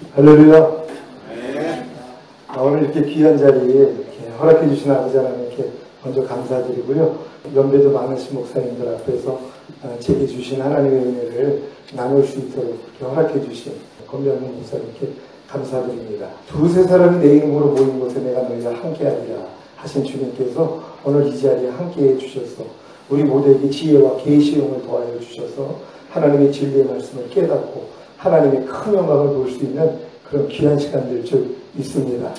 할렐루야. 네. 오늘 이렇게 귀한 자리에 이렇게 허락해 주신 아버지 하나님께 먼저 감사드리고요. 연배도 많으신 목사님들 앞에서 제게 주신 하나님의 은혜를 나눌 수 있도록 이렇게 허락해 주신 권명훈 목사님께 감사드립니다. 두세 사람이 내 이름으로 모인 곳에 내가 너희와 함께하리라 하신 주님께서 오늘 이 자리에 함께해 주셔서 우리 모두에게 지혜와 계시용을 더하여 주셔서 하나님의 진리의 말씀을 깨닫고 하나님의 큰 영광을 볼 수 있는 그런 귀한 시간들 줄 있습니다.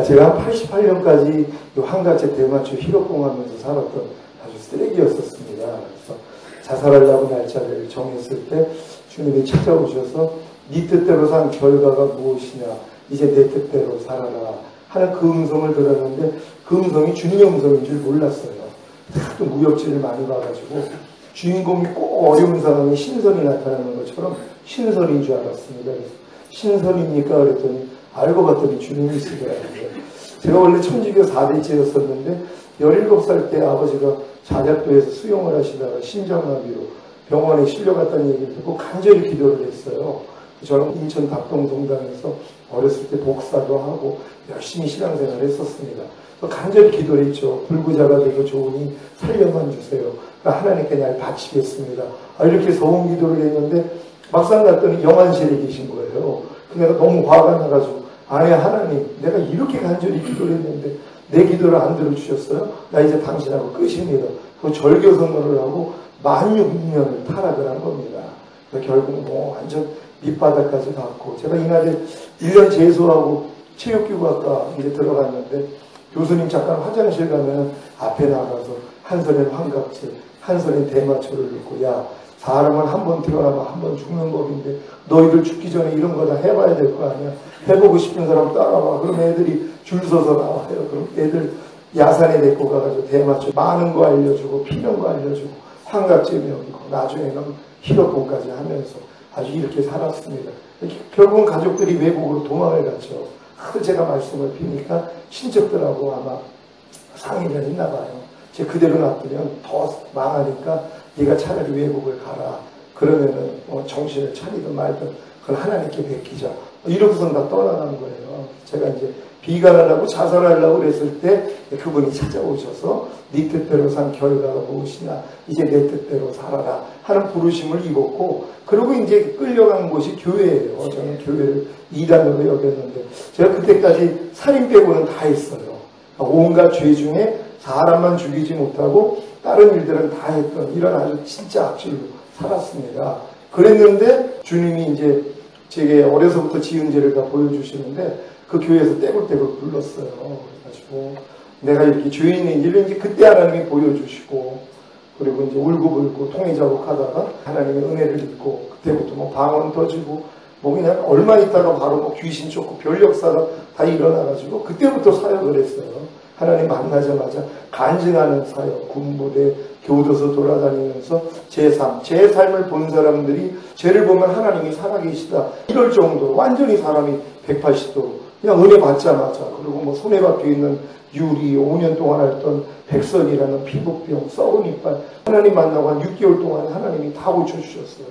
제가 한 88년까지 한가채 대마초 히로뽕하면서 살았던 아주 쓰레기였었습니다. 그래서 자살하려고 날짜를 정했을 때 주님이 찾아오셔서 네 뜻대로 산 결과가 무엇이냐, 이제 내 뜻대로 살아라 하는 그 음성을 들었는데 그 음성이 주님의 음성인 줄 몰랐어요. 또 무협지를 많이 봐가지고 주인공이 꼭 어려운 상황에 신선이 나타나는 것처럼 신선인 줄 알았습니다. 그래서 신선입니까? 그랬더니 알고 봤더니 주님이시더라고요. 제가 원래 천주교 4대째였었는데 17살 때 아버지가 자작도에서 수용을 하시다가 심장마비로 병원에 실려갔다는 얘기를 듣고 간절히 기도를 했어요. 저는 인천 닭동성당에서 어렸을 때 복사도 하고 열심히 신앙생활을 했었습니다. 간절히 기도를 했죠. 불구자가 되고 좋으니 살려만 주세요. 하나님께 날 바치겠습니다. 이렇게 소원 기도를 했는데 막상 갔더니 영안실에 계신 거예요. 내가 너무 화가 나가지고 아니 하나님 내가 이렇게 간절히 기도를 했는데 내 기도를 안 들어주셨어요? 나 이제 당신하고 끝입니다. 그 절교 선언을 하고 16,000년을 타락을 한 겁니다. 결국 뭐 완전 밑바닥까지 갔고 제가 이날에 1년 재수하고 체육교과과 이제 들어갔는데 교수님 잠깐 화장실 가면 앞에 나가서 한 손엔 환각제, 한 손엔 대마초를 넣고 야 사람은 한 번 태어나면 한 번 죽는 법인데 너희들 죽기 전에 이런 거 다 해봐야 될 거 아니야. 해보고 싶은 사람 따라와. 그럼 애들이 줄 서서 나와요. 그럼 애들 야산에 데리고 가가지고 대마초 많은 거 알려주고 피는 거 알려주고 환각제 먹이고 나중에는 히로폰까지 하면서 아주 이렇게 살았습니다. 결국은 가족들이 외국으로 도망을 갔죠. 제가 말씀을 피니까 친척들하고 아마 상의가 있나 봐요. 제 그대로 놔두면 더 망하니까 네가 차라리 외국을 가라. 그러면은 정신을 차리든 말든 그걸 하나님께 베끼자. 이러고선 다 떠나가는 거예요. 제가 이제 비관하려고 자살하려고 그랬을 때 그분이 찾아오셔서 네 뜻대로 산 결과가 무엇이냐, 이제 내 뜻대로 살아라 하는 부르심을 입었고, 그리고 이제 끌려간 곳이 교회예요. 저는 교회를 이단으로 여겼는데 제가 그때까지 살인 빼고는 다 했어요. 온갖 죄 중에 사람만 죽이지 못하고 다른 일들은 다 했던 이런 아주 진짜 악질로 살았습니다. 그랬는데 주님이 이제 제게 어려서부터 지은 죄를 다 보여주시는데 그 교회에서 떼굴떼굴 불렀어요. 그래가지고 내가 이렇게 죄인인 일을 이제 그때 하나님이 보여주시고, 그리고 이제 울고불고 통해자국 하다가 하나님의 은혜를 입고 그때부터 뭐 방언 터지고 뭐 그냥 얼마 있다가 바로 뭐 귀신 쫓고 별 역사가 다 일어나가지고 그때부터 사역을 했어요. 하나님 만나자마자 간증하는 사역, 군부대, 교도소 돌아다니면서 제 삶을 본 사람들이 죄를 보면 하나님이 살아계시다 이럴 정도로 완전히 사람이 180도로 그냥 은혜 받자마자, 그리고 뭐 손에 박혀 있는 유리, 5년 동안 앓던 백설이라는 피부병, 썩은 이빨, 하나님 만나고 한 6개월 동안 하나님이 다 고쳐주셨어요.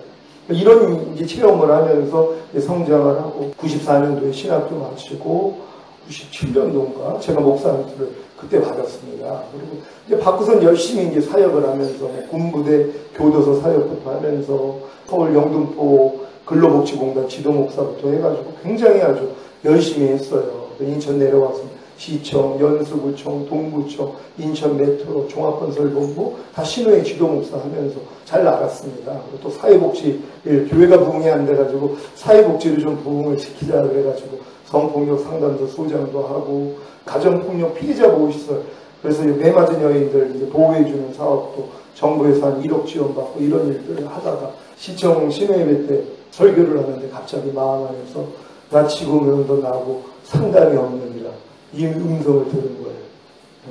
이런 이제 체험을 하면서 성장을 하고 94년도에 신학교 마치고 97년도인가 제가 목사님들을 그때 받았습니다. 그리고 이제 받고선 열심히 이제 사역을 하면서 군부대 교도소 사역부터 하면서 서울 영등포 근로복지공단 지도목사부터 해가지고 굉장히 아주 열심히 했어요. 인천 내려와서 시청, 연수구청, 동구청, 인천 메트로, 종합건설본부 다 신호의 지도목사 하면서 잘 나갔습니다. 그리고 또 사회복지, 교회가 부흥이 안 돼가지고 사회복지를 좀 부흥을 시키자 그래가지고 성폭력 상담소 소장도 하고 가정폭력 피해자 보호시설, 그래서 매 맞은 여인들 이제 보호해주는 사업도 정부에서 한 1억 지원받고 이런 일들을 하다가 시청 신회예배 때 설교를 하는데 갑자기 마음 안에서 나 지구명도 나고 상담이 없느니라 이 음성을 들은 거예요.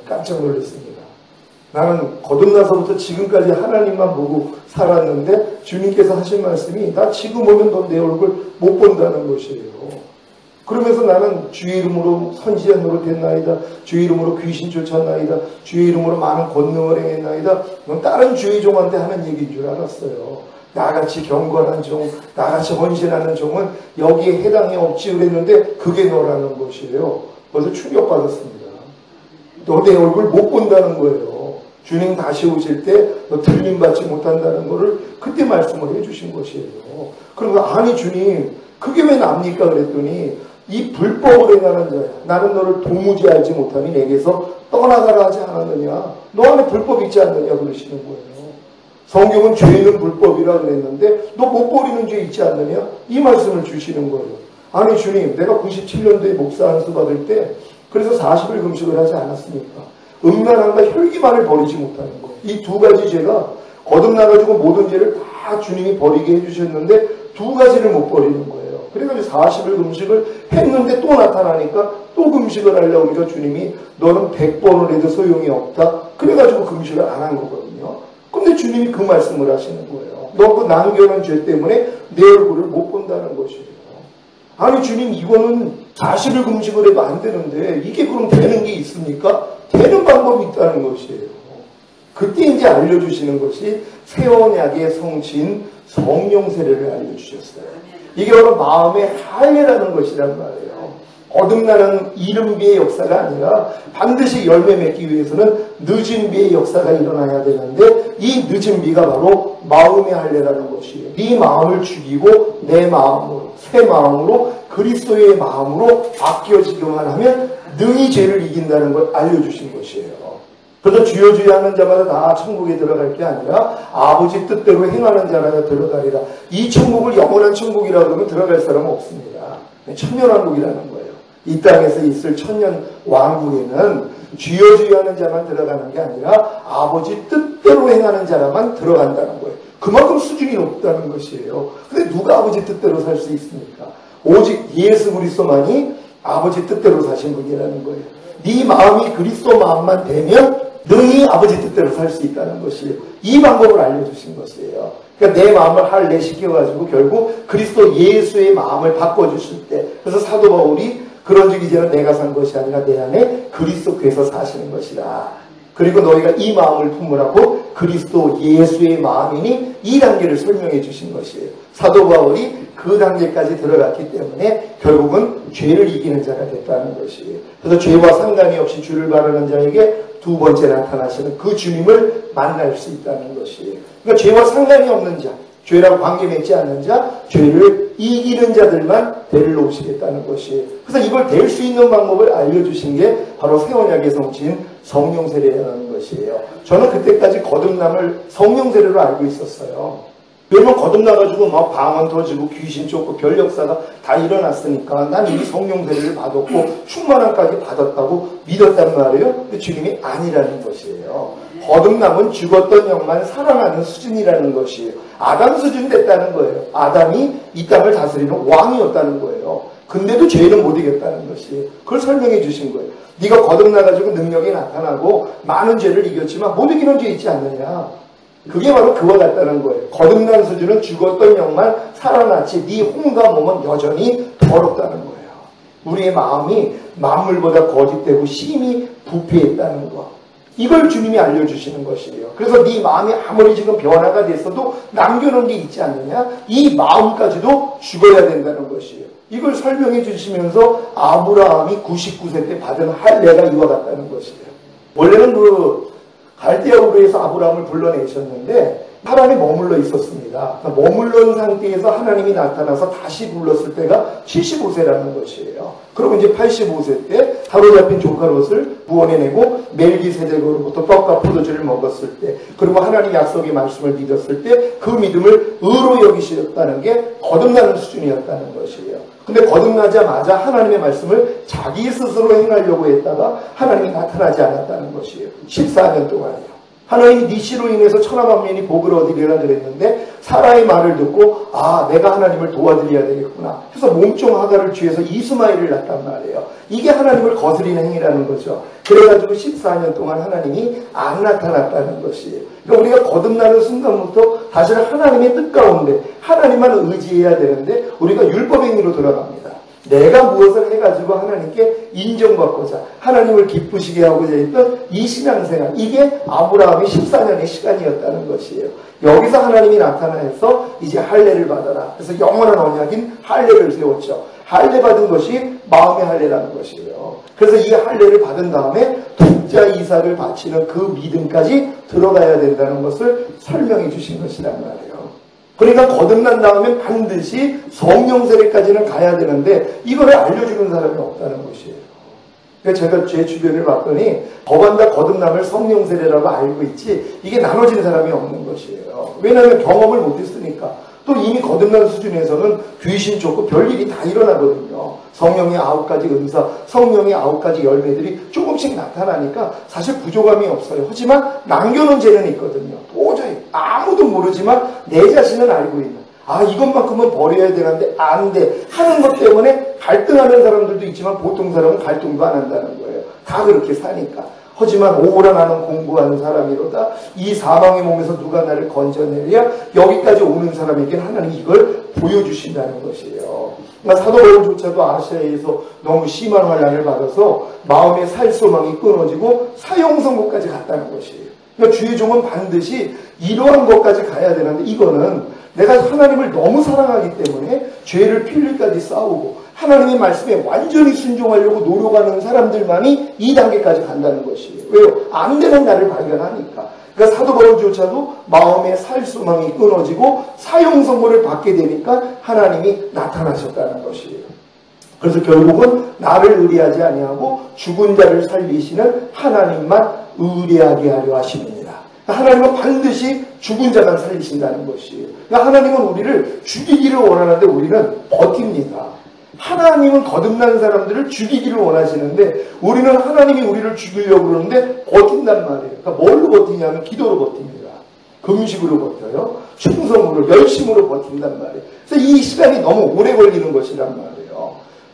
깜짝 놀랐습니다. 나는 거듭나서부터 지금까지 하나님만 보고 살았는데 주님께서 하신 말씀이 나 지금 오면 너 내 얼굴 못 본다는 것이에요. 그러면서 나는 주의 이름으로 선지자 노릇했나이다. 주의 이름으로 귀신 쫓았나이다. 주의 이름으로 많은 권능을 행했나이다. 다른 주의 종한테 하는 얘기인 줄 알았어요. 나같이 경건한 종, 나같이 헌신하는 종은 여기에 해당이 없지 그랬는데 그게 너라는 것이에요. 그래서 충격받았습니다. 너 내 얼굴 못 본다는 거예요. 주님 다시 오실 때 너 들림받지 못한다는 거를 그때 말씀을 해주신 것이에요. 그러면 아니 주님 그게 왜 납니까 그랬더니 이 불법을 행하는 자야. 나는 너를 도무지 알지 못하니 내게서 떠나가라 하지 않았느냐. 너 안에 불법이 있지 않느냐 그러시는 거예요. 성경은 죄는 불법이라 그랬는데 너 못 버리는 죄 있지 않느냐? 이 말씀을 주시는 거예요. 아니 주님 내가 97년도에 목사 안수 받을 때 그래서 40일 금식을 하지 않았습니까? 음란함과 혈기만을 버리지 못하는 거예요. 이 두 가지 죄가 거듭나가지고 모든 죄를 다 주님이 버리게 해주셨는데 두 가지를 못 버리는 거예요. 그래가지고 40일 금식을 했는데 또 나타나니까 또 금식을 하려고 하니까 주님이 너는 100번을 해도 소용이 없다. 그래가지고 금식을 안 한 거거든요. 근데 주님이 그 말씀을 하시는 거예요. 너 그 남겨놓은 죄 때문에 내 얼굴을 못 본다는 것이에요. 아니 주님 이거는 40일 금식을 해도 안 되는데 이게 그럼 되는 게 있습니까? 되는 방법이 있다는 것이에요. 그때 이제 알려주시는 것이 새 언약의 성신 성령 세례를 알려주셨어요. 이게 바로 마음의 할례라는 것이란 말이에요. 거듭나는 이른 비의 역사가 아니라 반드시 열매 맺기 위해서는 늦은 비의 역사가 일어나야 되는데 이 늦은 비가 바로 마음의 할례라는 것이에요. 네 마음을 죽이고 내 마음으로 새 마음으로 그리스도의 마음으로 바뀌어지기만 하면 능히 죄를 이긴다는 걸 알려주신 것이에요. 그래서 주여 주여 하는 자마다 다 천국에 들어갈 게 아니라 아버지 뜻대로 행하는 자라야 들어가리라. 이 천국을 영원한 천국이라 그러면 들어갈 사람은 없습니다. 천년왕국이라는 거예요. 이 땅에서 있을 천년 왕국에는 주여 주여 하는 자만 들어가는 게 아니라 아버지 뜻대로 행하는 자라만 들어간다는 거예요. 그만큼 수준이 높다는 것이에요. 근데 누가 아버지 뜻대로 살 수 있습니까? 오직 예수 그리스도만이 아버지 뜻대로 사신 분이라는 거예요. 네 마음이 그리스도 마음만 되면 능히 아버지 뜻대로 살 수 있다는 것이에요. 이 방법을 알려주신 것이에요. 그러니까 내 마음을 할례시켜가지고 결국 그리스도 예수의 마음을 바꿔주실 때, 그래서 사도 바울이 그런즉 이제는 내가 산 것이 아니라 내 안에 그리스도께서 사시는 것이다. 그리고 너희가 이 마음을 품으라고 그리스도 예수의 마음이니 이 단계를 설명해 주신 것이에요. 사도 바울이 그 단계까지 들어갔기 때문에 결국은 죄를 이기는 자가 됐다는 것이에요. 그래서 죄와 상관이 없이 주를 바라는 자에게 두 번째 나타나시는 그 주님을 만날 수 있다는 것이에요. 그러니까 죄와 상관이 없는 자, 죄랑 관계 맺지 않는 자, 죄를 이기는 자들만 데리러 오시겠다는 것이에요. 그래서 이걸 될 수 있는 방법을 알려주신 게 바로 새 언약의 성신 성령 세례라는 것이에요. 저는 그때까지 거듭남을 성령 세례로 알고 있었어요. 여러분 거듭나가지고 막 방언 터지고 귀신 쫓고 별 역사가 다 일어났으니까 난 이미 성령 세례를 받았고 충만함까지 받았다고 믿었단 말이에요. 근데 주님이 아니라는 것이에요. 거듭남은 죽었던 영만 살아나는 수준이라는 것이에요. 아담 수준이 됐다는 거예요. 아담이 이 땅을 다스리는 왕이었다는 거예요. 근데도 죄는 못 이겼다는 것이에요. 그걸 설명해 주신 거예요. 네가 거듭나가지고 능력이 나타나고 많은 죄를 이겼지만 못 이기는 죄 있지 않느냐. 그게 바로 그와 같다는 거예요. 거듭난 수준은 죽었던 영만 살아났지 네 혼과 몸은 여전히 더럽다는 거예요. 우리의 마음이 만물보다 거짓되고 심히 부패했다는 거. 이걸 주님이 알려주시는 것이에요. 그래서 네 마음이 아무리 지금 변화가 됐어도 남겨놓은 게 있지 않느냐? 이 마음까지도 죽어야 된다는 것이에요. 이걸 설명해 주시면서 아브라함이 99세 때 받은 할례가 이와 같다는 것이에요. 원래는 갈대아 우르에서 아브라함을 불러내셨는데 하나님이 머물러 있었습니다. 머물러 상태에서 하나님이 나타나서 다시 불렀을 때가 75세라는 것이에요. 그리고 이제 85세 때 사로잡힌 조카 롯을 구원해내고 멜기세덱으로부터 떡과 포도주를 먹었을 때, 그리고 하나님 약속의 말씀을 믿었을 때 그 믿음을 의로 여기셨다는 게 거듭나는 수준이었다는 것이에요. 근데 거듭나자마자 하나님의 말씀을 자기 스스로 행하려고 했다가 하나님이 나타나지 않았다는 것이에요. 14년 동안이요. 하나님이 네 씨로 인해서 천하 만민이 복을 얻으리라 그랬는데 사라의 말을 듣고 내가 하나님을 도와드려야 되겠구나 해서 몸종 하가를 취해서 이스마엘을 낳았단 말이에요. 이게 하나님을 거스리는 행위라는 거죠. 그래가지고 14년 동안 하나님이 안 나타났다는 것이에요. 그러니까 우리가 거듭나는 순간부터 사실은 하나님의 뜻 가운데 하나님만 의지해야 되는데 우리가 율법 행위로 들어갑니다. 내가 무엇을 해가지고 하나님께 인정받고자 하나님을 기쁘시게 하고자 했던 이 신앙생활, 이게 아브라함의 14년의 시간이었다는 것이에요. 여기서 하나님이 나타나서 이제 할례를 받아라. 그래서 영원한 언약인 할례를 세웠죠. 할례 받은 것이 마음의 할례라는 것이에요. 그래서 이 할례를 받은 다음에 독자 이삭을 바치는 그 믿음까지 들어가야 된다는 것을 설명해 주신 것이란 말이에요. 그러니까 거듭난 다음에 반드시 성령 세례까지는 가야 되는데 이거를 알려주는 사람이 없다는 것이에요. 그러니까 제가 제 주변을 봤더니 법안다 거듭남을 성령 세례라고 알고 있지 이게 나눠진 사람이 없는 것이에요. 왜냐하면 경험을 못했으니까. 또 이미 거듭난 수준에서는 귀신 쫓고 별일이 다 일어나거든요. 성령의 9가지 은사, 성령의 9가지 열매들이 조금씩 나타나니까 사실 부족함이 없어요. 하지만 남겨놓은 죄는 있거든요. 도저히 아무도 모르지만 내 자신은 알고 있는, 이것만큼은 버려야 되는데 안 돼 하는 것 때문에 갈등하는 사람들도 있지만 보통 사람은 갈등도 안 한다는 거예요. 다 그렇게 사니까. 하지만 오라 나는 공부하는 사람이로다. 이 사망의 몸에서 누가 나를 건져내랴. 여기까지 오는 사람에게는 하나님이 이걸 보여주신다는 것이에요. 그러니까 사도 바울조차도 아시아에서 너무 심한 환난을 받아서 마음의 살 소망이 끊어지고 사형선고까지 갔다는 것이에요. 그러니까 주의 종은 반드시 이러한 것까지 가야 되는데 이거는 내가 하나님을 너무 사랑하기 때문에 죄를 필리까지 싸우고 하나님의 말씀에 완전히 순종하려고 노력하는 사람들만이 이 단계까지 간다는 것이에요. 왜요? 안 되는 나를 발견하니까. 그러니까 사도 바울조차도 마음의 살 소망이 끊어지고 사형 선고를 받게 되니까 하나님이 나타나셨다는 것이에요. 그래서 결국은 나를 의리하지 아니하고 죽은 자를 살리시는 하나님만 의리하게 하려 하십니다. 하나님은 반드시 죽은 자만 살리신다는 것이에요. 그러니까 하나님은 우리를 죽이기를 원하는데 우리는 버팁니다. 하나님은 거듭난 사람들을 죽이기를 원하시는데 우리는 하나님이 우리를 죽이려고 그러는데 버틴단 말이에요. 그러니까 뭘로 버티냐면 기도로 버팁니다. 금식으로 버텨요. 충성으로, 열심으로 버틴단 말이에요. 그래서 이 시간이 너무 오래 걸리는 것이란 말이에요.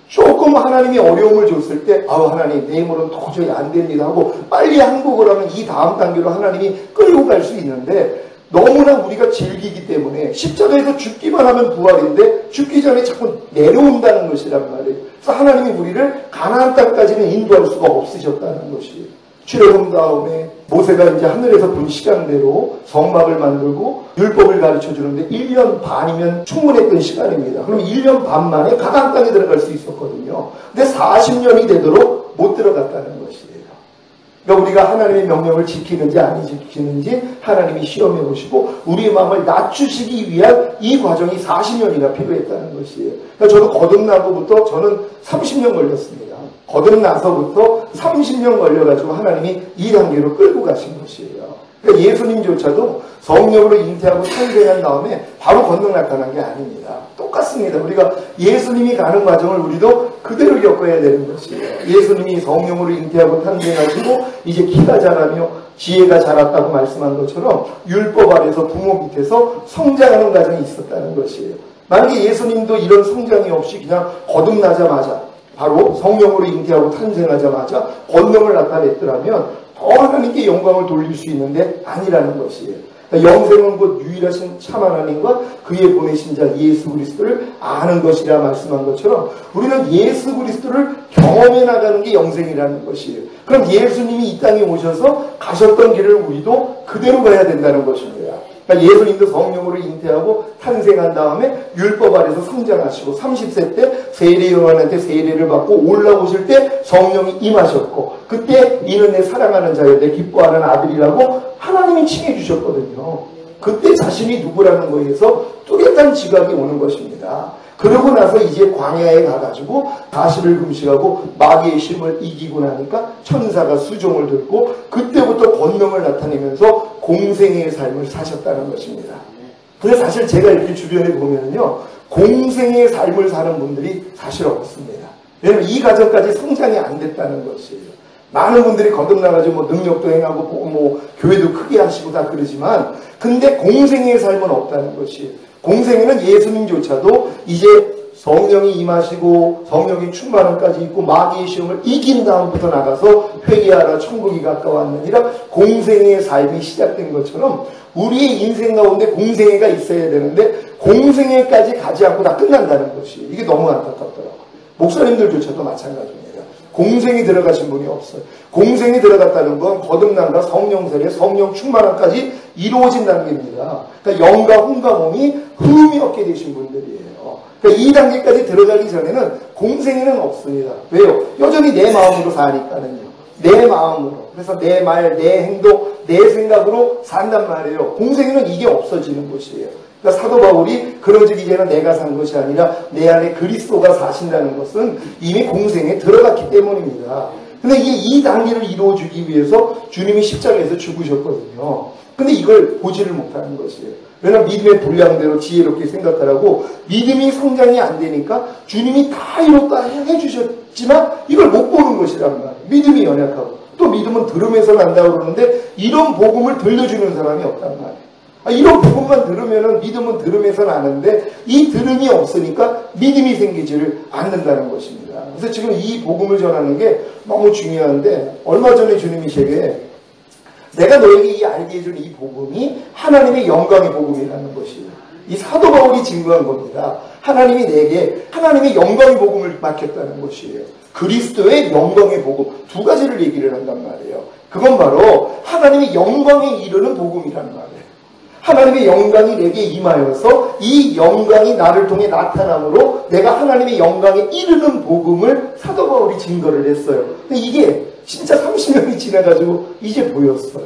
조금 하나님이 어려움을 줬을 때 하나님 내 힘으로는 도저히 안 됩니다 하고 빨리 항복을 하면 이 다음 단계로 하나님이 끌고 갈 수 있는데 너무나 우리가 즐기기 때문에 십자가에서 죽기만 하면 부활인데 죽기 전에 자꾸 내려온다는 것이란 말이에요. 그래서 하나님이 우리를 가나안 땅까지는 인도할 수가 없으셨다는 것이에요. 출애굽 다음에 모세가 이제 하늘에서 본 시간대로 성막을 만들고 율법을 가르쳐 주는데 1년 반이면 충분했던 시간입니다. 그럼 1년 반 만에 가나안 땅에 들어갈 수 있었거든요. 근데 40년이 되도록 못 들어갔다는 것이에요. 그러니까 우리가 하나님의 명령을 지키는지 안 지키는지 하나님이 시험해 보시고 우리의 마음을 낮추시기 위한 이 과정이 40년이나 필요했다는 것이에요. 그러니까 저도 거듭나고부터 저는 30년 걸렸습니다. 거듭나서부터 30년 걸려가지고 하나님이 이 단계로 끌고 가신 것이에요. 그러니까 예수님조차도 성령으로 잉태하고 탄생한 다음에 바로 건너 나타난 게 아닙니다. 똑같습니다. 우리가 예수님이 가는 과정을 우리도 그대로 겪어야 되는 것이에요. 예수님이 성령으로 잉태하고 탄생하시고 이제 키가 자라며 지혜가 자랐다고 말씀한 것처럼 율법 아래서 부모 밑에서 성장하는 과정이 있었다는 것이에요. 만약에 예수님도 이런 성장이 없이 그냥 거듭나자마자 바로 성령으로 잉태하고 탄생하자마자 권능을 나타냈더라면 더 하나님께 영광을 돌릴 수 있는데 아니라는 것이에요. 그러니까 영생은 곧 유일하신 참 하나님과 그의 보내신 자 예수 그리스도를 아는 것이라 말씀한 것처럼 우리는 예수 그리스도를 경험해 나가는 게 영생이라는 것이에요. 그럼 예수님이 이 땅에 오셔서 가셨던 길을 우리도 그대로 가야 된다는 것입니다. 그러니까 예수님도 성령으로 잉태하고 탄생한 다음에 율법 아래서 성장하시고 30세 때 세례 요한한테 세례를 받고 올라오실 때 성령이 임하셨고 그때 이는 내 사랑하는 자여 내 기뻐하는 아들이라고 하나님이 칭해 주셨거든요. 그때 자신이 누구라는 거에서 뚜렷한 지각이 오는 것입니다. 그러고 나서 이제 광야에 가가지고 40일 금식하고 마귀의 힘을 이기고 나니까 천사가 수종을 들고 그때부터 권능을 나타내면서 공생의 삶을 사셨다는 것입니다. 근데 사실 제가 이렇게 주변에 보면요, 공생의 삶을 사는 분들이 사실 없습니다. 왜냐하면 이 과정까지 성장이 안 됐다는 것이에요. 많은 분들이 거듭나가지고 능력도 행하고 교회도 크게 하시고 다 그러지만 근데 공생의 삶은 없다는 것이에요. 공생에는 예수님조차도 이제 성령이 임하시고 성령이 충만함까지 있고 마귀의 시험을 이긴 다음부터 나가서 회개하라 천국이 가까웠느니라 공생의 삶이 시작된 것처럼 우리의 인생 가운데 공생애가 있어야 되는데 공생애까지 가지 않고 다 끝난다는 것이에요. 이게 너무 안타깝더라고요. 목사님들조차도 마찬가지입니다. 공생이 들어가신 분이 없어요. 공생이 들어갔다는 건 거듭남과 성령 세례, 성령 충만함까지 이루어진 단계입니다. 그러니까 영과 혼과 몸이 흠이 없게 되신 분들이에요. 그러니까 이 단계까지 들어가기 전에는 공생이는 없습니다. 왜요? 여전히 내 마음으로 사니까는요. 내 마음으로. 그래서 내 말, 내 행동, 내 생각으로 산단 말이에요. 공생이는 이게 없어지는 것이에요. 그러니까 사도 바울이 그러즉 이제는 내가 산 것이 아니라 내 안에 그리스도가 사신다는 것은 이미 공생에 들어갔기 때문입니다. 근데 이게 이 단계를 이루어주기 위해서 주님이 십자가에서 죽으셨거든요. 근데 이걸 보지를 못하는 것이에요. 왜냐하면 믿음의 분량대로 지혜롭게 생각하라고 믿음이 성장이 안 되니까 주님이 다 이뤘다 해주셨지만 이걸 못 보는 것이란 말이에요. 믿음이 연약하고 또 믿음은 들음에서 난다고 그러는데 이런 복음을 들려주는 사람이 없단 말이에요. 이런 복음만 들으면은 믿음은 들음에서 나는데 이 들음이 없으니까 믿음이 생기지를 않는다는 것입니다. 그래서 지금 이 복음을 전하는 게 너무 중요한데 얼마 전에 주님이 제게 내가 너에게 이 알게 해준 이 복음이 하나님의 영광의 복음이라는 것이에요. 이 사도 바울이 증거한 겁니다. 하나님이 내게 하나님의 영광의 복음을 맡겼다는 것이에요. 그리스도의 영광의 복음 두 가지를 얘기를 한단 말이에요. 그건 바로 하나님의 영광에 이르는 복음이란 말이에요. 하나님의 영광이 내게 임하여서 이 영광이 나를 통해 나타남으로 내가 하나님의 영광에 이르는 복음을 사도 바울이 증거를 했어요. 근데 이게 진짜 30년이 지나가지고 이제 보였어요.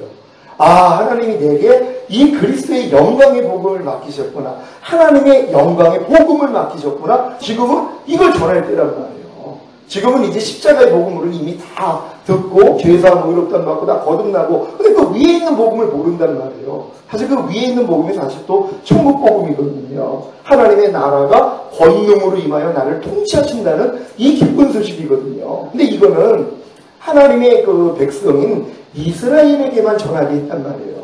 하나님이 내게 이 그리스도의 영광의 복음을 맡기셨구나. 하나님의 영광의 복음을 맡기셨구나. 지금은 이걸 전할 때란 말이에요. 지금은 이제 십자가의 복음을 이미 다 듣고 죄사함 의롭다함 받고 다 거듭나고 근데 그 위에 있는 복음을 모른단 말이에요. 사실 그 위에 있는 복음이 사실 또 천국 복음이거든요. 하나님의 나라가 권능으로 임하여 나를 통치하신다는 이 기쁜 소식이거든요. 근데 이거는 하나님의 그 백성인 이스라엘에게만 전하게 했단 말이에요.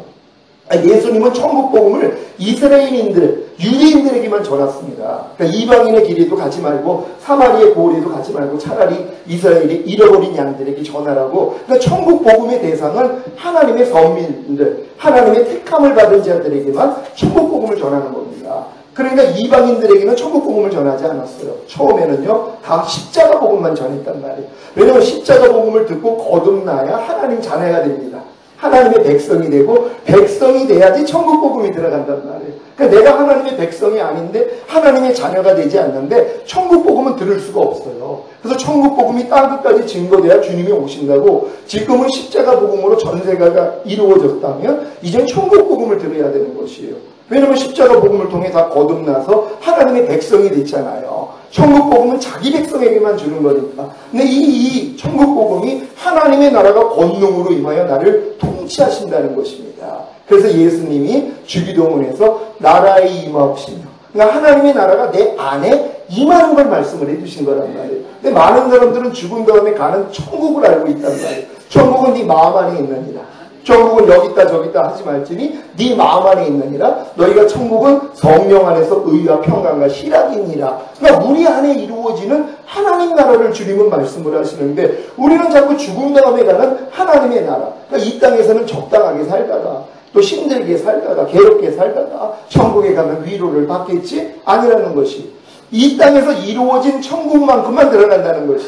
예수님은 천국 복음을 이스라엘인들, 유대인들에게만 전했습니다. 그러니까 이방인의 길에도 가지 말고 사마리아의 고을에도 가지 말고 차라리 이스라엘의 잃어버린 양들에게 전하라고. 그러니까 천국 복음의 대상은 하나님의 선민들, 하나님의 택함을 받은 자들에게만 천국 복음을 전하는 겁니다. 그러니까 이방인들에게는 천국 복음을 전하지 않았어요. 처음에는요, 다 십자가 복음만 전했단 말이에요. 왜냐하면 십자가 복음을 듣고 거듭나야 하나님 자녀가 됩니다. 하나님의 백성이 되고 백성이 돼야지 천국 복음이 들어간단 말이에요. 그러니까 내가 하나님의 백성이 아닌데 하나님의 자녀가 되지 않는데 천국 복음은 들을 수가 없어요. 그래서 천국 복음이 땅끝까지 증거돼야 주님이 오신다고. 지금은 십자가 복음으로 전세가가 이루어졌다면 이젠 천국 복음을 들어야 되는 것이에요. 왜냐하면 십자가 복음을 통해 다 거듭나서 하나님의 백성이 됐잖아요. 천국 복음은 자기 백성에게만 주는 거니까. 근데 이 천국 복음이 하나님의 나라가 권능으로 임하여 나를 통치하신다는 것입니다. 그래서 예수님이 주기도문에서 나라에 임하옵시며, 그러니까 하나님의 나라가 내 안에 임하는 걸 말씀을 해주신 거란 말이에요. 근데 많은 사람들은 죽은 다음에 가는 천국을 알고 있단 말이에요. 천국은 네 마음 안에 있느니라. 천국은 여기 있다 저기 있다 하지 말지니 네 마음 안에 있느니라. 너희가 천국은 성령 안에서 의와 평강과 희락이니라. 그러니까 우리 안에 이루어지는 하나님 나라를 주님은 말씀을 하시는데 우리는 자꾸 죽은 다음에 가는 하나님의 나라. 그러니까 이 땅에서는 적당하게 살다가 또 힘들게 살다가 괴롭게 살다가 천국에 가면 위로를 받겠지? 아니라는 것이. 이 땅에서 이루어진 천국만큼만 들어간다는 것이.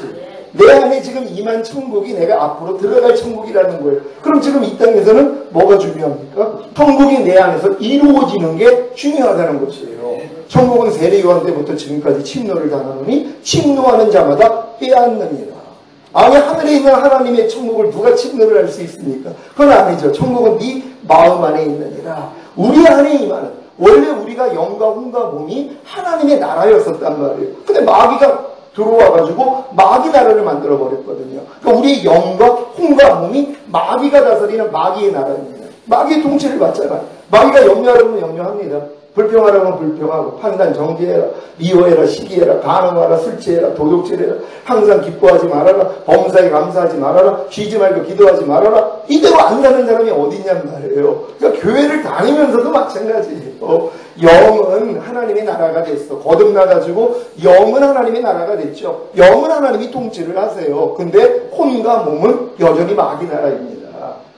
내 안에 지금 임한 천국이 내가 앞으로 들어갈 천국이라는 거예요. 그럼 지금 이 땅에서는 뭐가 중요합니까? 천국이 내 안에서 이루어지는 게 중요하다는 것이에요. 천국은 세례 요한 때부터 지금까지 침노를 당하노니 침노하는 자마다 빼앗느니라. 아니 하늘에 있는 하나님의 천국을 누가 침노를 할 수 있습니까? 그건 아니죠. 천국은 네 마음 안에 있느니라. 우리 안에 임하는, 원래 우리가 영과 혼과 몸이 하나님의 나라였었단 말이에요. 근데 마귀가 들어와가지고 마귀 나라를 만들어버렸거든요. 그러니까 우리의 영과 혼과 몸이 마귀가 다스리는 마귀의 나라입니다. 마귀의 통치를 받잖아요. 마귀가 염려하려면 염려합니다. 불평하라면 불평하고, 판단 정지해라, 미워해라, 시기해라, 간음하라, 술취해라, 도둑질해라, 항상 기뻐하지 말아라, 범사에 감사하지 말아라, 쉬지 말고 기도하지 말아라. 이대로 안 사는 사람이 어딨냔 말이에요. 그러니까 교회를 다니면서도 마찬가지예요. 영은 하나님의 나라가 됐어. 거듭나가지고 영은 하나님의 나라가 됐죠. 영은 하나님이 통치를 하세요. 근데 혼과 몸은 여전히 마귀 나라입니다.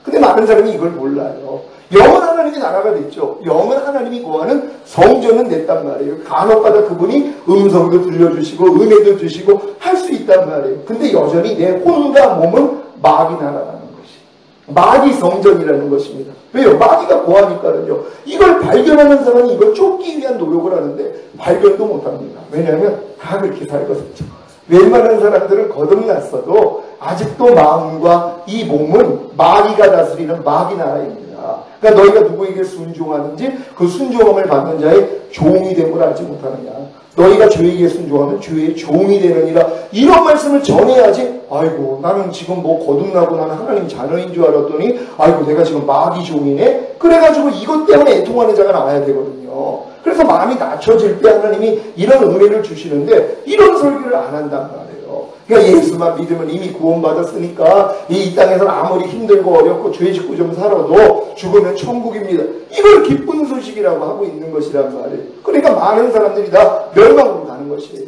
근데 많은 사람이 이걸 몰라요. 영은 하나님의 나라가 됐죠. 영은 하나님이 구하는 성전은 됐단 말이에요. 간혹가다 그분이 음성도 들려주시고 은혜도 주시고 할 수 있단 말이에요. 근데 여전히 내 혼과 몸은 마귀 나라라는 것이, 마귀 성전이라는 것입니다. 왜요? 마귀가 구하니까는요. 이걸 발견하는 사람이 이걸 쫓기 위한 노력을 하는데 발견도 못합니다. 왜냐하면 다 그렇게 살거든요. 웬만한 사람들은 거듭났어도 아직도 마음과 이 몸은 마귀가 다스리는 마귀 나라입니다. 그러니까 너희가 누구에게 순종하는지 그 순종함을 받는 자의 종이 됨을 알지 못하느냐. 너희가 죄에게 순종하면 죄의 종이 되느니라. 이런 말씀을 전해야지. 아이고 나는 지금 뭐 거듭나고 나는 하나님 자녀인 줄 알았더니 아이고 내가 지금 마귀 종이네. 그래가지고 이것 때문에 애통하는 자가 나와야 되거든요. 그래서 마음이 낮춰질 때 하나님이 이런 은혜를 주시는데 이런 설교를 안 한단 말이에요. 그러니까 예수만 믿으면 이미 구원받았으니까 이 땅에서는 아무리 힘들고 어렵고 죄 짓고 좀 살아도 죽으면 천국입니다. 이걸 기쁜 소식이라고 하고 있는 것이란 말이에요. 그러니까 많은 사람들이 다 멸망으로 가는 것이에요.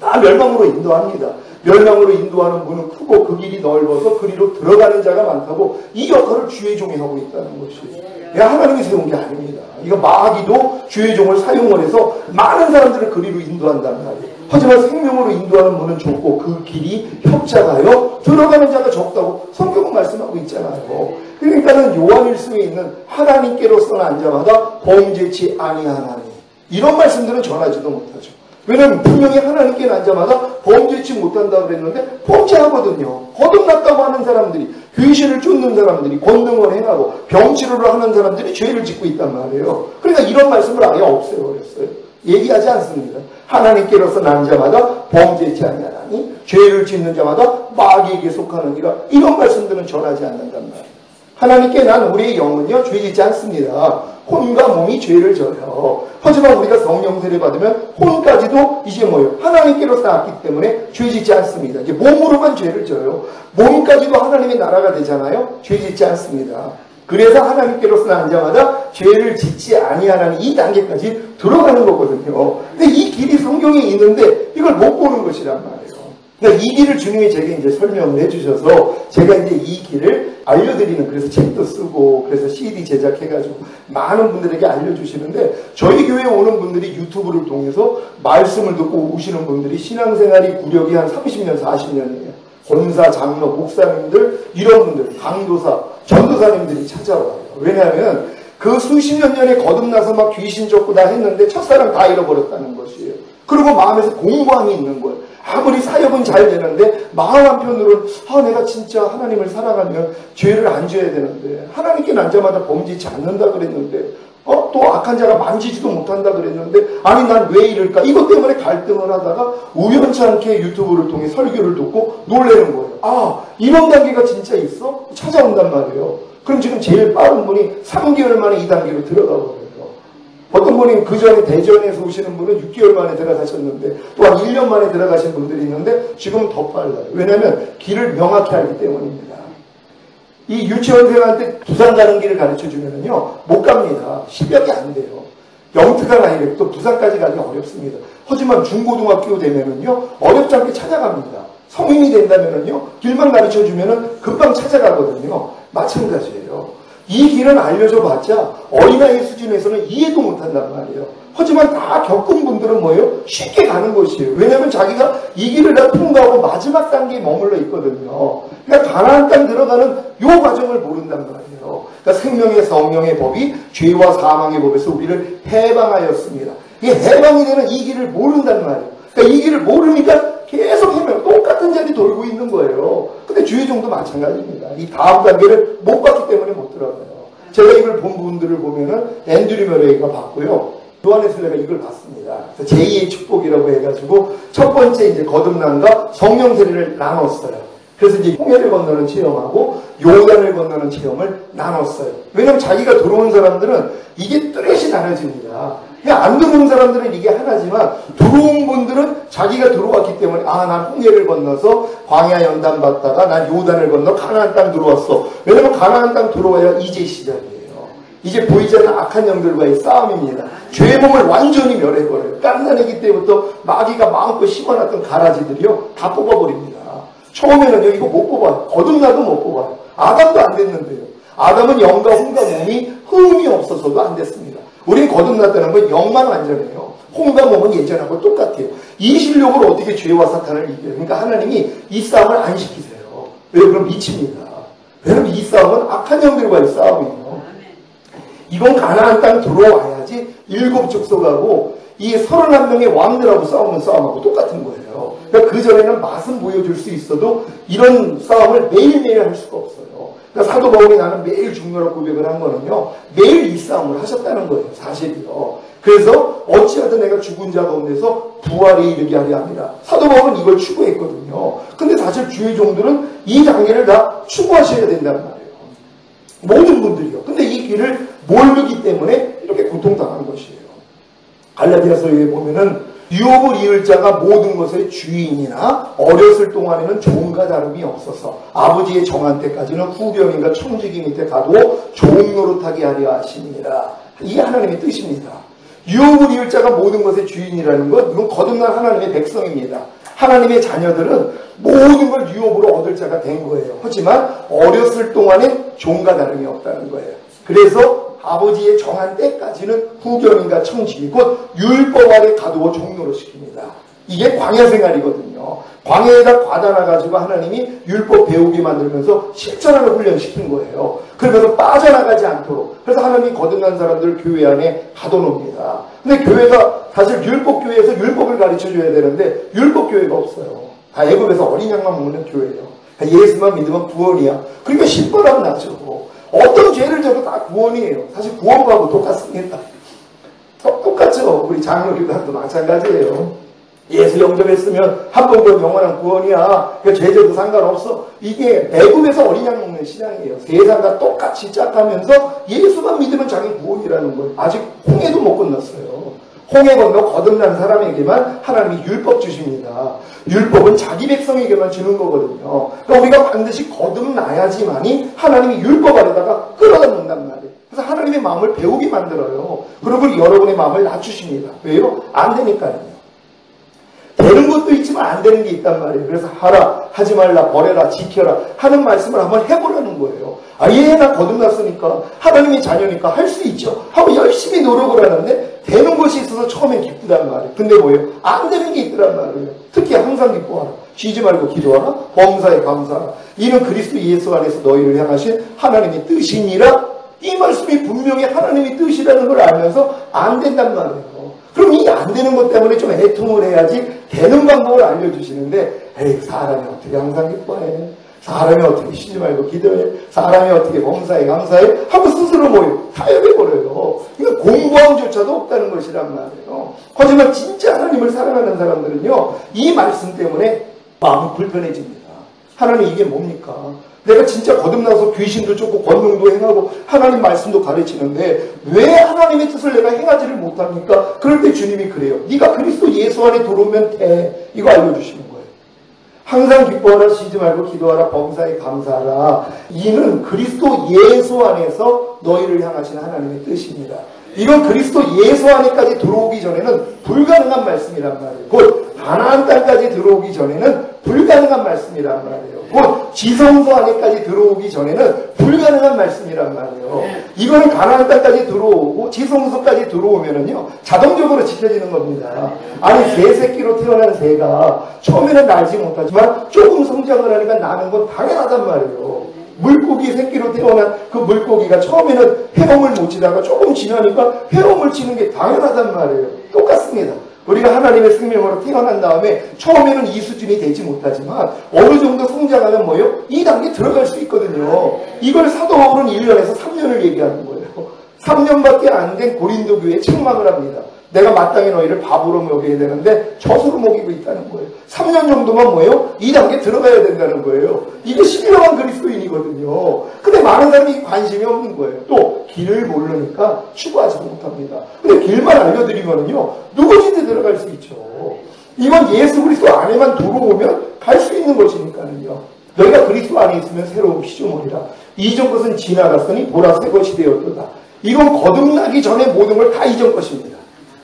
다 멸망으로 인도합니다. 멸망으로 인도하는 문은 크고 그 길이 넓어서 그리로 들어가는 자가 많다고 이 역할을 주의 종이 하고 있다는 것이에요. 하나님이 세운 게 아닙니다. 이거 마귀도 주의 종을 사용을 해서 많은 사람들을 그리로 인도한단 말이에요. 하지만 생명으로 인도하는 문은 좁고 그 길이 협착하여 들어가는 자가 적다고 성경은 말씀하고 있잖아요. 그러니까는 요한일서에 있는 하나님께로서는 앉아마다 범죄치 아니하나니 이런 말씀들은 전하지도 못하죠. 왜냐하면 분명히 하나님께 앉아마다 범죄치 못한다고 그랬는데 범죄하거든요. 거듭났다고 하는 사람들이, 귀신을 쫓는 사람들이, 권능을 행하고 병치료를 하는 사람들이 죄를 짓고 있단 말이에요. 그러니까 이런 말씀을 아예 없애버렸어요. 얘기하지 않습니다. 하나님께로서 난 자마다 범죄치 아니하나니 죄를 짓는 자마다 마귀에게 속하느니라. 이런 말씀들은 전하지 않는단 말이에요. 하나님께 난 우리의 영은요 죄 짓지 않습니다. 혼과 몸이 죄를 져요. 하지만 우리가 성령 세례 받으면 혼까지도 이제 뭐예요? 하나님께로서 나왔기 때문에 죄 짓지 않습니다. 이제 몸으로만 죄를 져요. 몸까지도 하나님의 나라가 되잖아요. 죄 짓지 않습니다. 그래서 하나님께로서 난 자마다 죄를 짓지 아니하라는 이 단계까지 들어가는 거거든요. 근데 이 길이 성경에 있는데 이걸 못 보는 것이란 말이에요. 그러니까 이 길을 주님이 제게 이제 설명을 해주셔서 제가 이제 이 길을 알려드리는, 그래서 책도 쓰고 그래서 CD 제작해가지고 많은 분들에게 알려주시는데, 저희 교회에 오는 분들이 유튜브를 통해서 말씀을 듣고 오시는 분들이 신앙생활이 구력이 한 30년 40년이에요 권사, 장로, 목사님들, 이런 분들, 강도사, 전도사님들이 찾아와요. 왜냐하면 그 수십 년 전에 거듭나서 막 귀신 쫓고 다 했는데 첫사랑 다 잃어버렸다는 것이에요. 그리고 마음에서 공고함이 있는 거예요. 아무리 사역은 잘 되는데 마음 한편으로는 내가 진짜 하나님을 사랑하면 죄를 안 져야 되는데, 하나님께 난 자마다 범죄치 않는다 그랬는데 또 악한 자가 만지지도 못한다 그랬는데 아니 난 왜 이럴까? 이것 때문에 갈등을 하다가 우연치 않게 유튜브를 통해 설교를 듣고 놀라는 거예요. 이런 단계가 진짜 있어? 찾아온단 말이에요. 그럼 지금 제일 빠른 분이 3개월 만에 이 단계로 들어가 버려요. 어떤 분이 그 전에 대전에서 오시는 분은 6개월 만에 들어가셨는데, 또한 1년 만에 들어가신 분들이 있는데 지금은 더 빨라요. 왜냐하면 길을 명확히 알기 때문입니다. 이 유치원생한테 때 부산 가는 길을 가르쳐주면요 못 갑니다. 실력이 안 돼요. 영특한 아이를 또 부산까지 가기 어렵습니다. 하지만 중고등학교 되면은요 어렵지 않게 찾아갑니다. 성인이 된다면은요 길만 가르쳐주면은 금방 찾아가거든요. 마찬가지예요. 이 길은 알려줘 봤자 어린아이 수준에서는 이해도 못한단 말이에요. 하지만 다 겪은 분들은 뭐예요? 쉽게 가는 것이에요. 왜냐하면 자기가 이 길을 다 통과하고 마지막 단계에 머물러 있거든요. 그러니까 가나안 땅 들어가는 요 과정을 모른단 말이에요. 그러니까 생명의 성령의 법이 죄와 사망의 법에서 우리를 해방하였습니다. 이게 해방이 되는 이 길을 모른단 말이에요. 그러니까 이 길을 모르니까 계속 헤매요. 똑같은 자리 돌고 있는 거예요. 근데 주의종도 마찬가지입니다. 이 다음 단계를 못 봤기 때문에 못 들어가요. 제가 이걸 본 분들을 보면은 앤드류 머레이가 봤고요. 요한에슬레가 이걸 봤습니다. 제2의 축복이라고 해가지고 첫 번째 이제 거듭남과 성령 세례를 나눴어요. 그래서 이제 홍해를 건너는 체험하고 요단을 건너는 체험을 나눴어요. 왜냐면 자기가 들어온 사람들은 이게 뚜렷이 나눠집니다. 그냥 안 들어온 사람들은 이게 하나지만 들어온 분들은 자기가 들어왔기 때문에 난 홍해를 건너서 광야 연단 받다가 난 요단을 건너 가나안 땅 들어왔어. 왜냐면 가나안 땅 들어와야 이제 시작이에요. 이제 보이지 않는 악한 영들과의 싸움입니다. 죄의 몸을 완전히 멸해버려요. 깐난애기 때부터 마귀가 마음껏 심어놨던 가라지들이요 다 뽑아버립니다. 처음에는요 이거 못 뽑아요. 거듭나도 못 뽑아요. 아담도 안 됐는데요. 아담은 영과 혼과 몸이 흠이 없어서도 안 됐습니다. 우린 거듭났다는 건 영만 완전해요. 혼과 몸은 예전하고 똑같아요. 이 실력으로 어떻게 죄와 사탄을 이겨요? 그러니까 하나님이 이 싸움을 안 시키세요. 왜? 그럼 미칩니다. 왜냐면 이 싸움은 악한 영들과의 싸움이에요. 이건 가나안 땅 들어와야지 7 족속하고 이 31명의 왕들하고 싸우는 싸움하고 똑같은 거예요. 그러니까 그전에는 맛은 보여줄 수 있어도 이런 싸움을 매일매일 할 수가 없어요. 그러니까 사도 바울이 나는 매일 죽노라 고백을 한 거는요, 매일 이 싸움을 하셨다는 거예요. 사실이요. 그래서 어찌하든 내가 죽은 자 가운데서 부활에 이르게 하려 합니다. 사도 바울은 이걸 추구했거든요. 근데 사실 주의 종들은 이 단계를 다 추구하셔야 된단 말이에요. 모든 분들이요. 근데 이 길을 모르기 때문에 이렇게 고통당하는 것이에요. 갈라디아서에 보면은 유업을 이을 자가 모든 것의 주인이나 어렸을 동안에는 종과 다름이 없어서 아버지의 정한 때까지는 후견인과 청지기 밑에 가도 종 노릇하게 하려 하시니라. 이게 하나님의 뜻입니다. 유업을 이을 자가 모든 것의 주인이라는 것, 이건 거듭난 하나님의 백성입니다. 하나님의 자녀들은 모든 걸 유업으로 얻을 자가 된 거예요. 하지만 어렸을 동안엔 종과 다름이 없다는 거예요. 그래서 아버지의 정한 때까지는 후견인과 청지기, 곧 율법 아래 가두어 종로로 시킵니다. 이게 광야 생활이거든요. 광야에다 과다나가지고 하나님이 율법 배우게 만들면서 실천하는 훈련시킨 거예요. 그러면서 빠져나가지 않도록. 그래서 하나님이 거듭난 사람들 교회 안에 가둬놓습니다. 근데 교회가 사실 율법교회에서 율법을 가르쳐줘야 되는데 율법교회가 없어요. 다 애굽에서 어린 양만 먹는 교회예요. 예수만 믿으면 구원이야. 그러니까 신바람 나죠. 어떤 죄를 져도 다 구원이에요. 사실 구원하고 똑같습니다. 똑같죠. 우리 장로교단도 마찬가지예요. 예수 영접했으면 한 번 더 영원한 구원이야. 그러니까 죄 져도 상관없어. 이게 애굽에서 어린 양 먹는 신앙이에요. 세상과 똑같이 짝하면서 예수만 믿으면 자기 구원이라는 거예요. 아직 홍해도 못 건넜어요. 홍해 건너 거듭난 사람에게만 하나님이 율법 주십니다. 율법은 자기 백성에게만 주는 거거든요. 그러니까 우리가 반드시 거듭나야지만이 하나님이 율법 아래다가 끌어당긴단 말이에요. 그래서 하나님의 마음을 배우게 만들어요. 그리고 여러분의 마음을 낮추십니다. 왜요? 안 되니까요. 되는 것도 있지만 안 되는 게 있단 말이에요. 그래서 하라, 하지 말라, 버려라, 지켜라 하는 말씀을 한번 해보라는 거예요. 나 거듭났으니까 하나님의 자녀니까 할 수 있죠 하고 열심히 노력을 하는데 되는 것이 있어서 처음엔 기쁘단 말이에요. 근데 뭐예요? 안 되는 게 있더란 말이에요. 특히 항상 기뻐하라, 쉬지 말고 기도하라, 범사에 감사하라. 이는 그리스도 예수 안에서 너희를 향하신 하나님의 뜻이니라. 이 말씀이 분명히 하나님의 뜻이라는 걸 알면서 안 된단 말이에요. 그럼 이 안 되는 것 때문에 좀 애통을 해야지 되는 방법을 알려주시는데, 에이, 사람이 어떻게 항상 기뻐해? 사람이 어떻게 쉬지 말고 기도해? 사람이 어떻게 범사에 감사해? 하고 스스로 타협해버려요. 그러니까 공부함조차도 없다는 것이란 말이에요. 하지만 진짜 하나님을 사랑하는 사람들은요, 이 말씀 때문에 마음이 불편해집니다. 하나님 이게 뭡니까? 내가 진짜 거듭나서 귀신도 쫓고 권능도 행하고 하나님 말씀도 가르치는데 왜 하나님의 뜻을 내가 행하지를 못합니까? 그럴 때 주님이 그래요. 네가 그리스도 예수 안에 들어오면 돼. 이거 알려주시는 거예요. 항상 기뻐하라, 쉬지 말고 기도하라, 범사에 감사하라. 이는 그리스도 예수 안에서 너희를 향하신 하나님의 뜻입니다. 이건 그리스도 예수 안에까지 들어오기 전에는 불가능한 말씀이란 말이에요. 곧 가나안 땅까지 들어오기 전에는 불가능한 말씀이란 말이에요. 곧 지성소 안에까지 들어오기 전에는 불가능한 말씀이란 말이에요. 이거는 가나안 땅까지 들어오고 지성소까지 들어오면은요 자동적으로 지켜지는 겁니다. 아니 새 새끼로 태어난 새가 처음에는 날지 못하지만 조금 성장을 하니까 나는 건 당연하단 말이에요. 물고기 새끼로 태어난 그 물고기가 처음에는 헤엄을 못 치다가 조금 지나니까 헤엄을 치는 게 당연하단 말이에요. 똑같습니다. 우리가 하나님의 생명으로 태어난 다음에 처음에는 이 수준이 되지 못하지만 어느 정도 성장하면 뭐예요? 이 단계에 들어갈 수 있거든요. 이걸 사도 바울은 1년에서 3년을 얘기하는 거예요. 3년밖에 안 된 고린도 교회에 책망을 합니다. 내가 마땅히 너희를 밥으로 먹여야 되는데 젖으로 먹이고 있다는 거예요. 3년 정도만 뭐예요? 이 단계에 들어가야 된다는 거예요. 이게 신령한 그리스도인이거든요. 근데 많은 사람이 관심이 없는 거예요. 또 길을 모르니까 추구하지도 못합니다. 근데 길만 알려드리면요 누구든지 들어갈 수 있죠. 이건 예수 그리스도 안에만 들어오면 갈 수 있는 것이니까요. 너희가 그리스도 안에 있으면 새로운 피조물이라. 이전 것은 지나갔으니 보라 새 것이 되었도다. 이건 거듭나기 전에 모든 걸 다 이전 것입니다.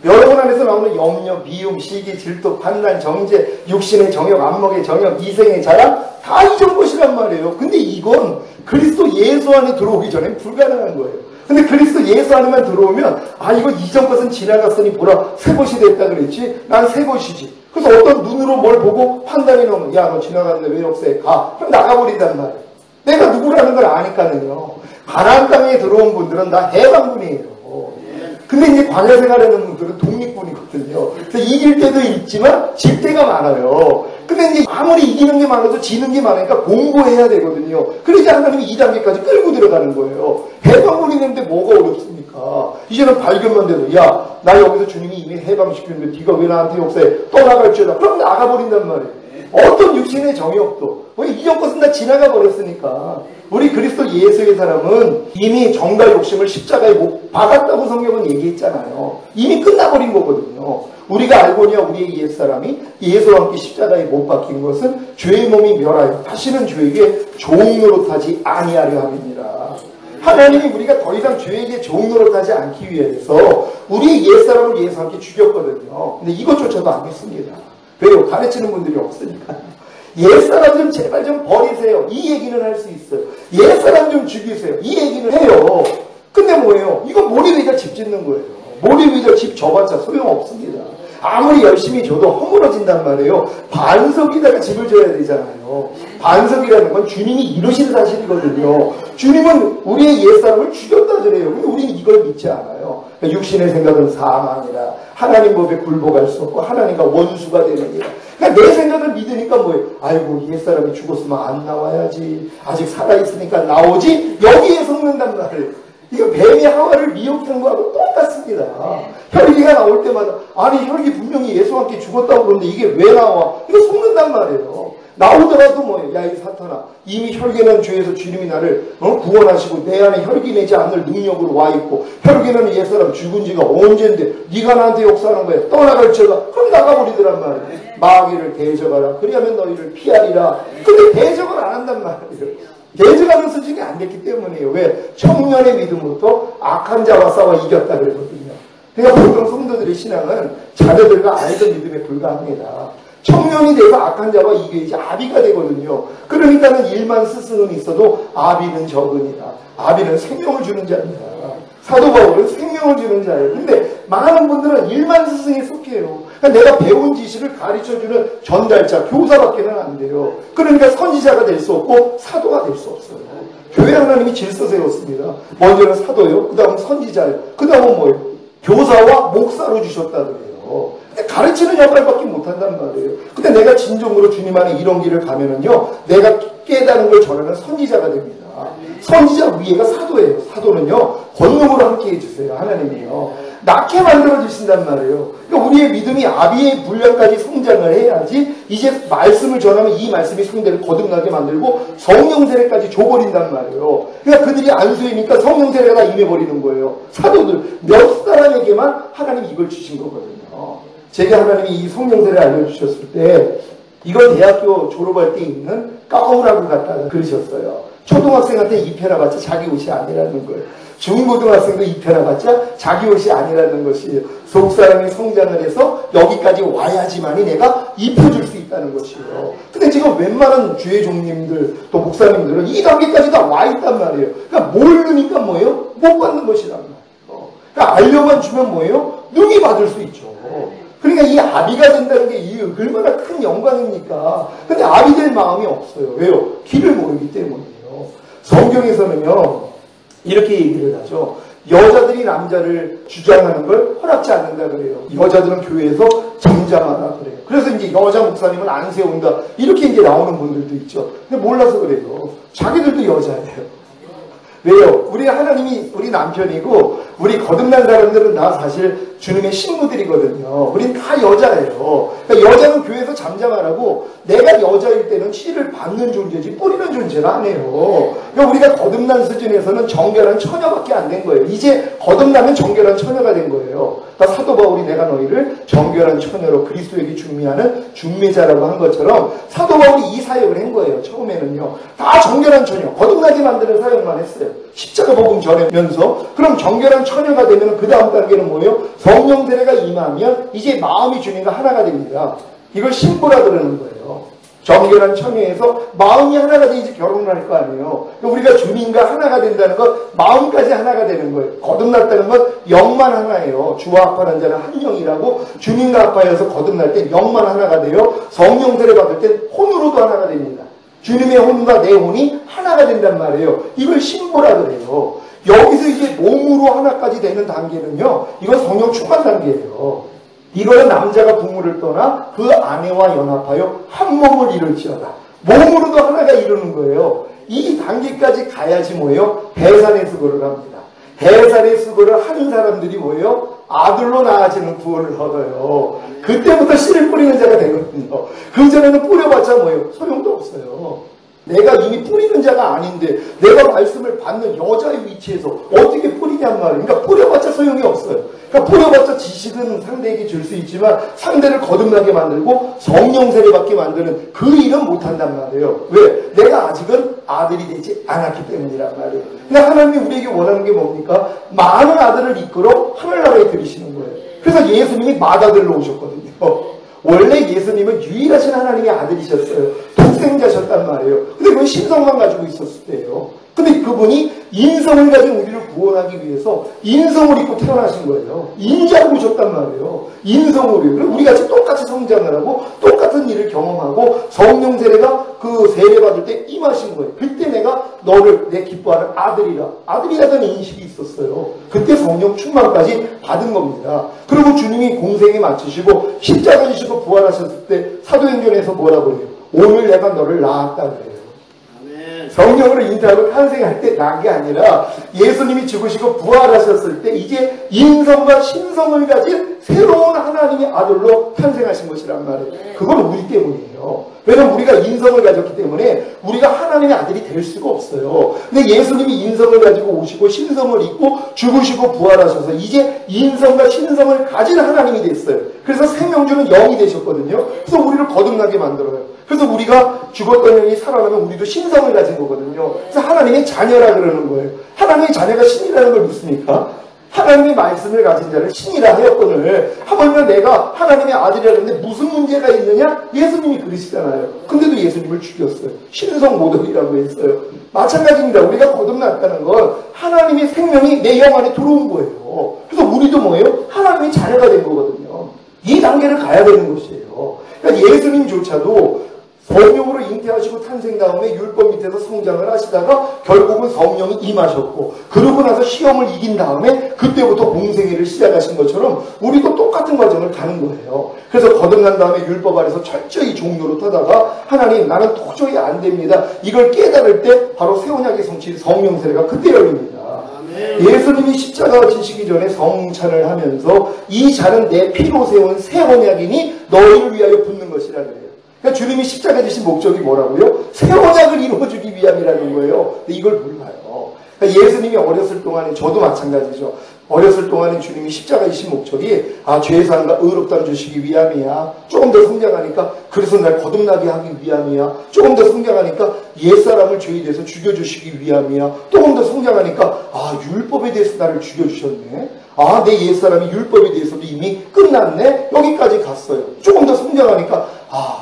여러분 안에서 나오는 염려, 미움, 시기, 질투, 판단, 정죄, 육신의 정욕, 안목의 정욕, 이생의 자랑 다 잊은 것이란 말이에요. 근데 이건 그리스도 예수 안에 들어오기 전에 불가능한 거예요. 근데 그리스도 예수 안에만 들어오면 이거 이전 것은 지나갔으니 보라 새 것이 됐다 그랬지. 난 새 것이지. 그래서 어떤 눈으로 뭘 보고 판단해 놓으면 야 너 지나갔는데 왜 역사에 가? 그럼 나가버린단 말이에요. 내가 누구라는 걸 아니까는요. 가나안 땅에 들어온 분들은 다 해방군이에요. 근데 이제 광야 생활하는 분들은 독립군이거든요. 그래서 이길 때도 있지만 질 때가 많아요. 근데 이제 아무리 이기는 게 많아도 지는 게 많으니까 공부해야 되거든요. 그러자 하나님이 2단계까지 끌고 들어가는 거예요. 해방군이 되는데 뭐가 어렵습니까? 이제는 발견만 돼도 야, 나 여기서 주님이 이미 해방시켰는데 네가 왜 나한테 역사에 떠나갈지어다. 그럼 나가버린단 말이에요. 어떤 육신의 정욕도 이전 것은 다 지나가 버렸으니까 우리 그리스도 예수의 사람은 이미 정과 욕심을 십자가에 못 박았다고 성경은 얘기했잖아요. 이미 끝나버린 거거든요. 우리가 알고냐 우리의 옛사람이 예수와 함께 십자가에 못 박힌 것은 죄의 몸이 멸하여 다시는 죄에게 종노릇 하지 아니하려 함이니라. 하나님이 우리가 더 이상 죄에게 종노릇 하지 않기 위해서 우리의 옛사람을 예수와 함께 죽였거든요. 근데 이것조차도 안 됐습니다. 왜요? 가르치는 분들이 없으니까. 옛사람 좀 제발 좀 버리세요. 이 얘기는 할 수 있어요. 옛사람 좀 죽이세요. 이 얘기는 해요. 근데 뭐예요? 이거 모래 위에다 집 짓는 거예요. 모래 위에다 집 져봤자 소용없습니다. 아무리 열심히 줘도 허물어진단 말이에요. 반석에다가 집을 져야 되잖아요. 반석이라는 건 주님이 이루신 사실이거든요. 주님은 우리의 옛사람을 죽였다 그래요. 근데 우리는 이걸 믿지 않아요. 육신의 생각은 사망이라 하나님 법에 굴복할 수 없고 하나님과 원수가 되느니라. 그러니까 내 생각을 믿으니까 뭐예요? 아이고 옛사람이 죽었으면 안 나와야지. 아직 살아있으니까 나오지. 여기에 속는단 말이에요. 이거 뱀이 하와를 미혹한 거하고 똑같습니다. 혈기가 나올 때마다 아니 혈기 분명히 예수와 함께 죽었다고 그러는데 이게 왜 나와? 이거 속는단 말이에요. 나오더라도 뭐예요? 야 이 사탄아 이미 혈기는 죄에서 주님이 나를 구원하시고 내 안에 혈기 내지 않을 능력으로 와 있고 혈기는 옛사람 죽은 지가 언젠데 네가 나한테 역사하는 거야. 떠나갈지어다. 그럼 나가버리더란 말이에요. 마귀를 대적하라. 그리하면 너희를 피하리라. 근데 대적을 안 한단 말이에요. 대적하는 수준이 안 됐기 때문이에요. 왜? 청년의 믿음으로부터 악한 자와 싸워 이겼다 그러거든요. 그러니까 보통 성도들의 신앙은 자녀들과 아이들 믿음에 불과합니다. 청년이 돼서 악한 자와 이겨야지 아비가 되거든요. 그러니까는 일만 스승은 있어도 아비는 적으니라. 아비는 생명을 주는 자입니다. 사도 바울은 생명을 주는 자예요. 근데 많은 분들은 일만 스승에 속해요. 그러니까 내가 배운 지식을 가르쳐주는 전달자, 교사밖에는 안 돼요. 그러니까 선지자가 될 수 없고 사도가 될 수 없어요. 교회 하나님이 질서 세웠습니다. 먼저는 사도요, 그 다음은 선지자요, 그 다음은 뭐예요? 교사와 목사로 주셨다 그래요. 근데 가르치는 역할밖에 못한단 말이에요. 근데 내가 진정으로 주님 안에 이런 길을 가면은요, 내가 깨닫는 걸 전하는 선지자가 됩니다. 선지자 위에가 사도예요. 사도는요, 권능으로 함께 해주세요. 하나님이요. 낳게 만들어주신단 말이에요. 그러니까 우리의 믿음이 아비의 분량까지 성장을 해야지 이제 말씀을 전하면 이 말씀이 성대를 거듭나게 만들고 성령 세례까지 줘버린단 말이에요. 그러니까 그들이 안수이니까 성령 세례가 다 임해버리는 거예요. 사도들 몇 사람에게만 하나님이 이걸 주신 거거든요. 제가 하나님이 이 성령 세례를 알려주셨을 때 이걸 대학교 졸업할 때 입는 가운을 갖다가 그러셨어요. 초등학생한테 입혀놔봤자 자기 옷이 아니라는 거예요. 중고등학생도 입혀놔봤자 자기 옷이 아니라는 것이에요. 속사람이 성장을 해서 여기까지 와야지만이 내가 입혀줄 수 있다는 것이에요. 근데 지금 웬만한 주의 종님들 또 목사님들은 이 단계까지 다 와 있단 말이에요. 그러니까 모르니까 뭐예요? 못 받는 것이란 말이에요. 그러니까 알려만 주면 뭐예요? 능히 받을 수 있죠. 그러니까 이 아비가 된다는 게 이 얼마나 큰 영광입니까? 근데 아비 될 마음이 없어요. 왜요? 길을 모르기 때문이에요. 성경에서는요, 이렇게 얘기를 하죠. 여자들이 남자를 주장하는 걸 허락지 않는다 그래요. 여자들은 교회에서 잠잠하라 그래요. 그래서 이제 여자 목사님은 안 세운다. 이렇게 이제 나오는 분들도 있죠. 근데 몰라서 그래요. 자기들도 여자예요. 왜요? 우리 하나님이 우리 남편이고 우리 거듭난 사람들은 다 사실 주님의 신부들이거든요. 우린 다 여자예요. 그러니까 여자는 교회에서 잠잠하라고 내가 여자일 때는 치를 받는 존재지 뿌리는 존재는 아니에요. 그러니까 우리가 거듭난 수준에서는 정결한 처녀밖에 안 된 거예요. 이제 거듭나면 정결한 처녀가 된 거예요. 그러니까 사도 바울이 내가 너희를 정결한 처녀로 그리스도에게 중미하는 중매자라고 한 것처럼 사도 바울이 이 사역을 한 거예요. 처음에는요. 다 정결한 처녀, 거듭나게 만드는 사역만 했어요. 십자가 복음 전하면서 그럼 정결한 정결한 처녀가 되면 그 다음 단계는 뭐예요? 성령 세례가 임하면 이제 마음이 주님과 하나가 됩니다. 이걸 신부라 그러는 거예요. 정결한 처녀에서 마음이 하나가 돼 이제 결혼을 할 거 아니에요. 우리가 주님과 하나가 된다는 건 마음까지 하나가 되는 거예요. 거듭났다는 건 영만 하나예요. 주와 합하는 자는 한 영이라고 주님과 합하여서 거듭날 때 영만 하나가 돼요. 성령 세례 받을 때 혼으로도 하나가 됩니다. 주님의 혼과 내 혼이 하나가 된단 말이에요. 이걸 신부라 그래요. 여기서 이제 몸으로 하나까지 되는 단계는요. 이건 성령 충만 단계예요. 이거는 남자가 부모를 떠나 그 아내와 연합하여 한 몸을 이룰지어다. 몸으로도 하나가 이루는 거예요. 이 단계까지 가야지 뭐예요? 해산의 수고를 합니다. 해산의 수고를 하는 사람들이 뭐예요? 아들로 나아지는 구원을 얻어요. 그때부터 씨를 뿌리는 자가 되거든요. 그전에는 뿌려봤자 뭐예요? 소용도 없어요. 내가 이미 뿌리는 자가 아닌데 내가 말씀을 받는 여자의 위치에서 어떻게 뿌리냔 말이에요. 그러니까 뿌려봤자 소용이 없어요. 그러니까 뿌려봤자 지식은 상대에게 줄 수 있지만 상대를 거듭나게 만들고 성령 세례 받게 만드는 그 일은 못한단 말이에요. 왜? 내가 아직은 아들이 되지 않았기 때문이란 말이에요. 그러니까 하나님이 우리에게 원하는 게 뭡니까? 많은 아들을 이끌어 하늘나라에 들이시는 거예요. 그래서 예수님이 맏아들로 오셨거든요. 원래 예수님은 유일하신 하나님의 아들이셨어요. 독생자셨단 말이에요. 근데 그건 신성만 가지고 있었을 때예요. 근데 그분이 인성을 가진 우리를 구원하기 위해서 인성을 입고 태어나신 거예요. 인자로 오셨단 말이에요. 인성으로요. 그리고 우리 같이 똑같이 성장을 하고 똑같은 일을 경험하고 성령 세례가 그 세례 받을 때 임하신 거예요. 그때 내가 너를 내 기뻐하는 아들이라. 아들이라는 인식이 있었어요. 그때 성령 충만까지 받은 겁니다. 그리고 주님이 공생에 마치시고 십자가 지시고 부활하셨을 때 사도행전에서 뭐라고 해요? 오늘 내가 너를 낳았다 그래요. 성령으로 잉태하고 탄생할 때 난 게 아니라 예수님이 죽으시고 부활하셨을 때 이제 인성과 신성을 가진 새로운 하나님의 아들로 탄생하신 것이란 말이에요. 그건 우리 때문이에요. 왜냐하면 우리가 인성을 가졌기 때문에 우리가 하나님의 아들이 될 수가 없어요. 근데 예수님이 인성을 가지고 오시고 신성을 입고 죽으시고 부활하셔서 이제 인성과 신성을 가진 하나님이 됐어요. 그래서 생명주는 영이 되셨거든요. 그래서 우리를 거듭나게 만들어요. 그래서 우리가 죽었던 영이 살아나면 우리도 신성을 가진 거거든요. 그래서 하나님의 자녀라 그러는 거예요. 하나님의 자녀가 신이라는 걸 믿습니까? 하나님의 말씀을 가진 자를 신이라 하였거늘 하물며 내가 하나님의 아들이라는데 무슨 문제가 있느냐? 예수님이 그러시잖아요. 근데도 예수님을 죽였어요. 신성 모독이라고 했어요. 마찬가지입니다. 우리가 거듭났다는 건 하나님의 생명이 내 영 안에 들어온 거예요. 그래서 우리도 뭐예요? 하나님의 자녀가 된 거거든요. 이 단계를 가야 되는 것이에요. 그러니까 예수님조차도 성령으로 잉태하시고 탄생 다음에 율법 밑에서 성장을 하시다가 결국은 성령이 임하셨고 그러고 나서 시험을 이긴 다음에 그때부터 공생애를 시작하신 것처럼 우리도 똑같은 과정을 가는 거예요. 그래서 거듭난 다음에 율법 아래서 철저히 종로로 타다가 하나님 나는 도저히 안 됩니다. 이걸 깨달을 때 바로 새 언약의 성취 성령 세례가 그때 열립니다. 예수님이 십자가 지시기 전에 성찬을 하면서 이 잔은 내 피로 세운 새 언약이니 너희를 위하여 붓는 것이라 그래요. 그러니까 주님이 십자가 지신 목적이 뭐라고요? 새 언약을 이루어주기 위함이라는 거예요. 근데 이걸 몰라요. 그러니까 예수님이 어렸을 동안에 저도 마찬가지죠. 어렸을 동안에 주님이 십자가 지신 목적이 죄사함과 의롭다를 주시기 위함이야. 조금 더 성장하니까 그래서 날 거듭나게 하기 위함이야. 조금 더 성장하니까 옛사람을 죄에 대해서 죽여주시기 위함이야. 조금 더 성장하니까 율법에 대해서 나를 죽여주셨네. 내 옛사람이 율법에 대해서도 이미 끝났네. 여기까지 갔어요. 조금 더 성장하니까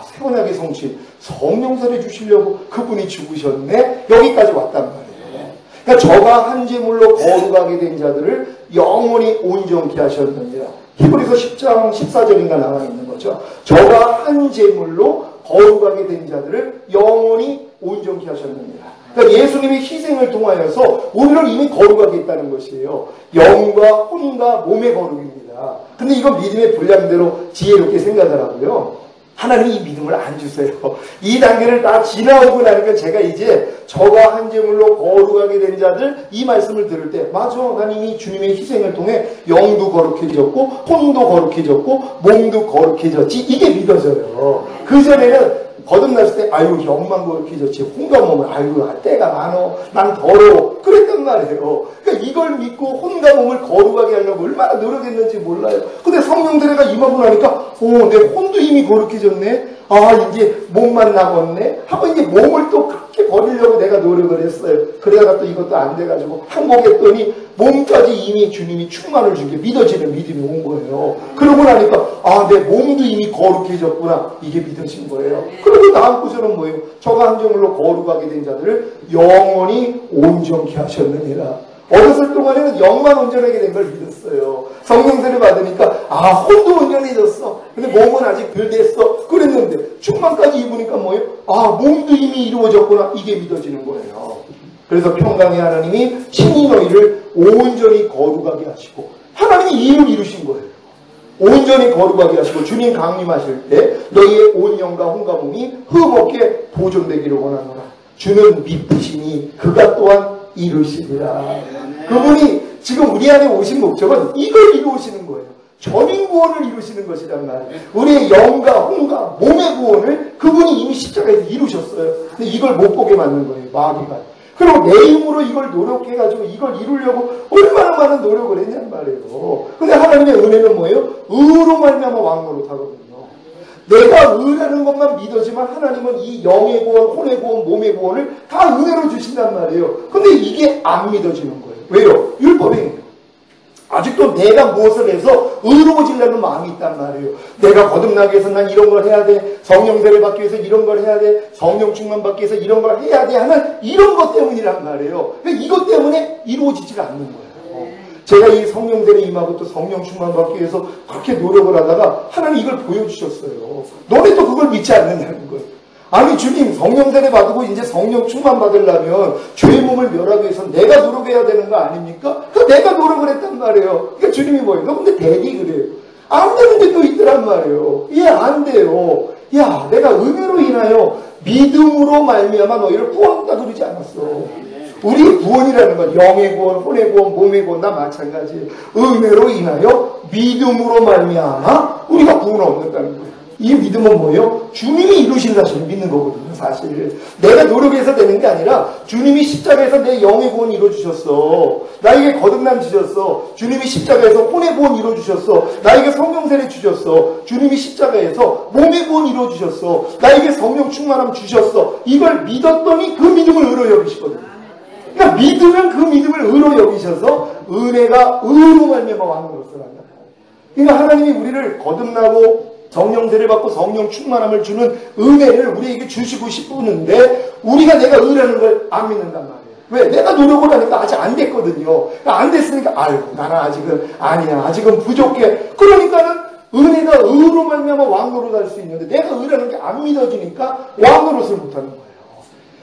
새 언약의 성취 성령 세례 주시려고 그분이 죽으셨네. 여기까지 왔단 말이에요. 그러니까 저가 한 제물로 거룩하게 된 자들을 영원히 온전케 하셨느니라. 히브리서 10장 14절인가 나와 있는 거죠. 저가 한 제물로 거룩하게 된 자들을 영원히 온전케 하셨느니라. 그러니까 예수님의 희생을 통하여서 우리를 이미 거룩하게 했다는 것이에요. 영과 혼과 몸의 거룩입니다. 근데 이건 믿음의 분량대로 지혜롭게 생각하라고요. 하나님이 이 믿음을 안 주세요. 이 단계를 다 지나오고 나니까 제가 이제 저가 한 제물로 거룩하게 된 자들 이 말씀을 들을 때 맞아. 하나님이 주님의 희생을 통해 영도 거룩해졌고 혼도 거룩해졌고 몸도 거룩해졌지. 이게 믿어져요. 그전에는 거듭났을 때 영만 거룩해졌지 혼과 몸은 때가 많어. 난 더러워. 그랬단 말이에요. 그러니까 이걸 믿고 혼과 몸을 거룩하게 하려고 얼마나 노력했는지 몰라요. 근데 성령 세례가 임하고 나니까 내 혼도 이미 거룩해졌네. 아, 이제 몸만 남았네? 하고 이제 몸을 또 그렇게 버리려고 내가 노력을 했어요. 그러다가 또 이것도 안 돼가지고 항복했더니 몸까지 이미 주님이 충만을 준 게 믿어지는 믿음이 온 거예요. 그러고 나니까 아, 내 몸도 이미 거룩해졌구나. 이게 믿어진 거예요. 그리고 다음 구절은 뭐예요? 저가 한정물로 거룩하게 된 자들을 영원히 온전케 하셨느니라. 어렸을 동안에는 영만 온전하게 된 걸 믿었어요. 성령세를 받으니까 아, 혼도 온전해졌어. 근데 몸은 아직 덜 됐어. 그랬는데 충만까지 입으니까 뭐예요? 아, 몸도 이미 이루어졌구나. 이게 믿어지는 거예요. 그래서 평강의 하나님이 친히 너희를 온전히 거룩하게 하시고 하나님이 일을 이루신 거예요. 온전히 거룩하게 하시고 주님 강림하실 때 너희의 온 영과 혼과 몸이 흠없게 보존되기를 원하노라. 주는 미쁘시니 그가 또한 이루시리라. 그분이 지금 우리 안에 오신 목적은 이걸 이루시는 거예요. 전인 구원을 이루시는 것이란 말이에요. 우리의 영과 혼과 몸의 구원을 그분이 이미 십자가에서 이루셨어요. 근데 이걸 못 보게 만든 거예요. 마귀가. 그리고 내 힘으로 이걸 노력해가지고 이걸 이루려고 얼마나 많은 노력을 했냔 말이에요. 근데 하나님의 은혜는 뭐예요? 의로 말미암아 왕노릇하거든요. 내가 의라는 것만 믿어지만 하나님은 이 영의 구원, 혼의 구원, 몸의 구원을 다 은혜로 주신단 말이에요. 근데 이게 안 믿어지는 거예요. 왜요? 율법이에요. 아직도 내가 무엇을 해서 의로워지려는 마음이 있단 말이에요. 내가 거듭나기 위해서 난 이런 걸 해야 돼. 성령세를 받기 위해서 이런 걸 해야 돼. 성령 충만 받기 위해서 이런 걸 해야 돼 하는 이런 것 때문이란 말이에요. 그러니까 이것 때문에 이루어지지가 않는 거예요. 제가 이 성령세를 임하고 또 성령 충만 받기 위해서 그렇게 노력을 하다가 하나님 이걸 보여주셨어요. 너네 또 그걸 믿지 않느냐는 거예요. 아니 주님 성령세례 받고 이제 성령 충만 받으려면 죄의 몸을 멸하기 위해서 내가 노력해야 되는 거 아닙니까? 그 내가 노력을 했단 말이에요. 그러니까 주님이 뭐예요? 너 근데 대리 그래요. 안 되는 게 또 있더란 말이에요. 예, 안 돼요. 야, 내가 은혜로 인하여 믿음으로 말미암아 너희를 구원한다 그러지 않았어. 우리 구원이라는 건 영의 구원, 혼의 구원, 몸의 구원 다 마찬가지예요. 은혜로 인하여 믿음으로 말미암아 우리가 구원을 얻는다는 거예요. 이 믿음은 뭐예요? 주님이 이루신 사실을 믿는 거거든요. 사실 내가 노력해서 되는 게 아니라 주님이 십자가에서 내 영의 구원 이루어주셨어. 나에게 거듭남 주셨어. 주님이 십자가에서 혼의 구원 이루어주셨어. 나에게 성령세례 주셨어. 주님이 십자가에서 몸의 구원 이루어주셨어. 나에게 성령 충만함 주셨어. 이걸 믿었더니 그 믿음을 의로 여기시거든요. 그러니까 믿으면 그 믿음을 의로 여기셔서 은혜가 의로 말미암아 왕으로서 난다. 그러니까 하나님이 우리를 거듭나고 성령세를 받고 성령 충만함을 주는 은혜를 우리에게 주시고 싶으는데 우리가 내가 의라는 걸 안 믿는단 말이에요. 왜? 내가 노력을 하니까 아직 안 됐거든요. 안 됐으니까 아이고 나는 아직은 아니야. 아직은 부족해. 그러니까는 은혜가 의로 말미암아 왕노릇 할 수 있는데 내가 의라는 게 안 믿어지니까 왕노릇을 못하는 거예요.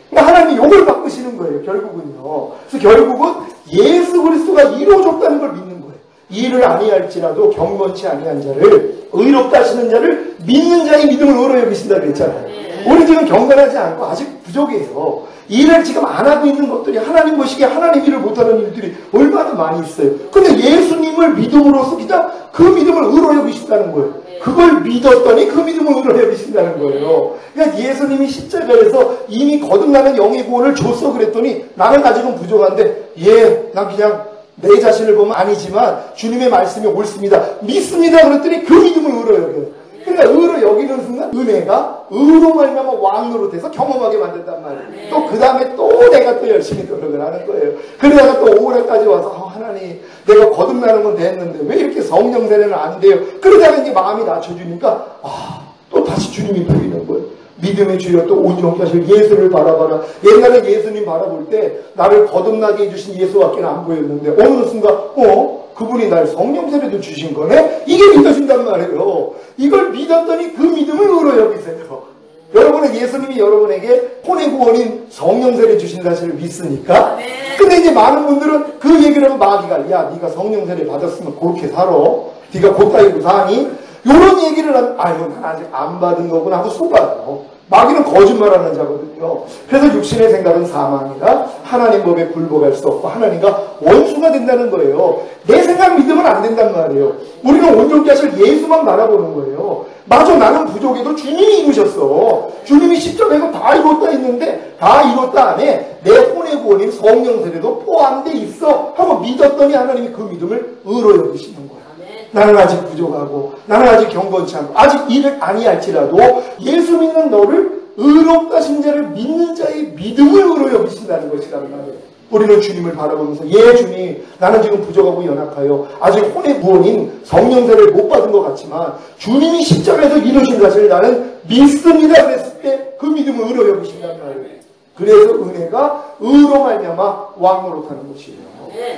그러니까 하나님이 욕을 바꾸시는 거예요. 결국은요. 그래서 결국은 예수 그리스도가 이루어졌다는 걸 믿는 거예요. 이를 아니할지라도 경건치 아니한 자를 의롭다 하시는 자를 믿는 자의 믿음을 의로 여기신다 그랬잖아요. 우리 지금 경건하지 않고 아직 부족해요. 일을 지금 안 하고 있는 것들이 하나님 보시기에 하나님 일을 못하는 일들이 얼마나 많이 있어요. 근데 예수님을 믿음으로써 그냥 그 믿음을 의로 여기신다는 거예요. 그걸 믿었더니 그 믿음을 의로 여기신다는 거예요. 그러니까 예수님이 십자가에서 이미 거듭나는 영의 구원을 줬어 그랬더니 나는 아직은 부족한데 난 그냥 내 자신을 보면 아니지만 주님의 말씀이 옳습니다. 믿습니다. 그랬더니 그 믿음을 의로 여겨요. 그러니까 의로 여기는 순간 은혜가 의로 말미암아 왕으로 돼서 경험하게 만든단 말이에요. 또 그 다음에 또 내가 또 열심히 노력을 하는 거예요. 그러다가 또 5월까지 와서 하나님 내가 거듭나는 건 됐는데 왜 이렇게 성령세례는 안 돼요? 그러다가 이제 마음이 낮춰지니까 또 다시 주님이 보이는 거예요. 믿음의 주여 또 온전케 하실 예수를 바라봐라. 옛날에 예수님 바라볼 때 나를 거듭나게 해주신 예수밖에 안 보였는데 어느 순간 그분이 날 성령세례도 주신 거네? 이게 믿어진단 말이에요. 이걸 믿었더니 그 믿음을 의로 여기세요. 여러분은 예수님이 여러분에게 혼의 구원인 성령세례 주신 사실을 믿습니까? 근데 이제 많은 분들은 그 얘기를 하면 마귀가 야 네가 성령세례 받았으면 그렇게 살아. 네가 곧다이로 사니? 이런 얘기를 하면 난 아직 안 받은 거구나 하고 속아요. 마귀는 거짓말하는 자거든요. 그래서 육신의 생각은 사망이라 하나님 법에 굴복할 수 없고 하나님과 원수가 된다는 거예요. 내 생각 믿으면 안 된단 말이에요. 우리는 온전케 하실 예수만 바라보는 거예요. 맞아, 나는 부족해도 주님이 이루셨어. 주님이 십자가에서 다 이뤘다 했는데 다 이뤘다 안에 내 혼의 구원인 성령세례도 포함돼 있어 하고 믿었더니 하나님이 그 믿음을 의로 여기시는 거예요. 나는 아직 부족하고 나는 아직 경건치 않고 아직 이를 아니할지라도 예수 믿는 너를 의롭다 하신 자를 믿는 자의 믿음을 의로 여기신다는 것이란 말이에요. 우리는 주님을 바라보면서 예 주님 나는 지금 부족하고 연약하여 아직 혼의 구원인 성령세를 못 받은 것 같지만 주님이 십자가에서 이루신 사실을 나는 믿습니다 그랬을 때 그 믿음을 의로 여기신단 말이에요. 그래서 은혜가 의로 말미암아 왕노릇하는 것이에요.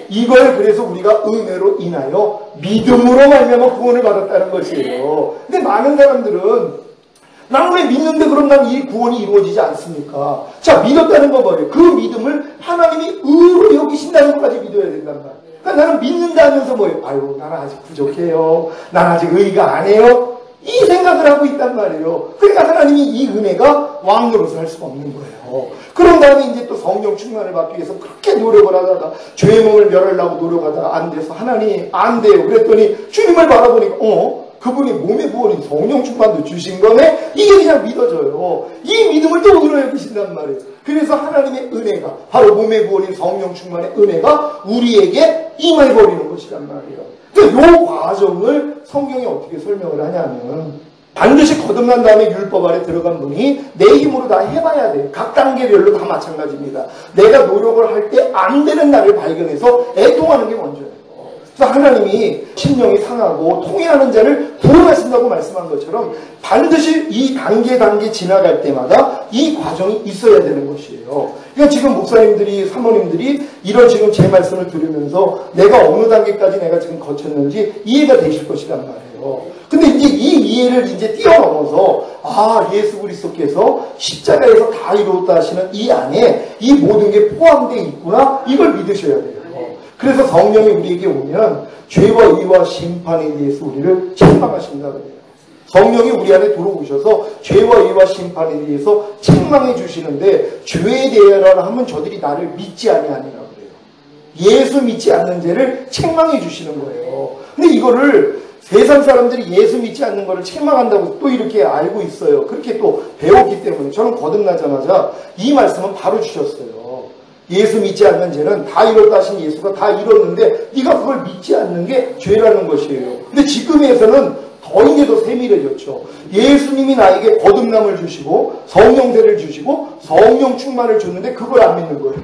이걸 그래서 우리가 은혜로 인하여 믿음으로 말미암아 구원을 받았다는 것이에요. 근데 많은 사람들은 나는 왜 믿는데 그럼 난 이 구원이 이루어지지 않습니까? 자, 믿었다는 거 뭐예요? 그 믿음을 하나님이 의로 여기신다는 것까지 믿어야 된단 말이에요. 그러니까 나는 믿는다 하면서 뭐예요? 아유, 나는 아직 부족해요. 나는 아직 의가 안 해요. 이 생각을 하고 있단 말이에요. 그러니까 하나님이 이 은혜가 왕노릇을 할 수가 없는 거예요. 그런 다음에 이제 또 성령 충만을 받기 위해서 그렇게 노력을 하다가 죄의 몸을 멸하려고 노력하다가 안 돼서 하나님 안 돼요. 그랬더니 주님을 바라보니까 그분이 몸의 구원인 성령 충만도 주신 거네? 이게 그냥 믿어져요. 이 믿음을 또 의로 여기신단 말이에요. 그래서 하나님의 은혜가 바로 몸의 구원인 성령 충만의 은혜가 우리에게 임해버리는 것이란 말이에요. 그러니까 이 과정을 성경이 어떻게 설명을 하냐면 반드시 거듭난 다음에 율법 아래 들어간 분이 내 힘으로 다 해봐야 돼요. 각 단계별로 다 마찬가지입니다. 내가 노력을 할 때 안 되는 나를 발견해서 애통하는 게 먼저예요. 그래서 하나님이 심령이 상하고 통회하는 자를 구원하신다고 말씀한 것처럼 반드시 이 단계 지나갈 때마다 이 과정이 있어야 되는 것이에요. 그러니까 지금 목사님들이 사모님들이 이런 지금 제 말씀을 들으면서 내가 어느 단계까지 내가 지금 거쳤는지 이해가 되실 것이란 말이에요. 근데 이제 이 이해를 이제 뛰어넘어서 예수 그리스도께서 십자가에서 다 이루었다 하시는 이 안에 이 모든 게 포함되어 있구나 이걸 믿으셔야 돼요. 그래서 성령이 우리에게 오면 죄와 의와 심판에 대해서 우리를 책망하신다 그래요. 성령이 우리 안에 들어오셔서 죄와 의와 심판에 대해서 책망해 주시는데 죄에 대하라 하면 저들이 나를 믿지 아니하니라 그래요. 예수 믿지 않는 죄를 책망해 주시는 거예요. 근데 이거를 세상 사람들이 예수 믿지 않는 거를 책망한다고 또 이렇게 알고 있어요. 그렇게 또 배웠기 때문에 저는 거듭나자마자 이 말씀은 바로 주셨어요. 예수 믿지 않는 죄는 다 이뤘다 하신 예수가 다 이뤘는데 네가 그걸 믿지 않는 게 죄라는 것이에요. 근데 지금에서는 더 이제 더 세밀해졌죠. 예수님이 나에게 거듭남을 주시고 성령세를 주시고 성령 충만을 줬는데 그걸 안 믿는 거예요.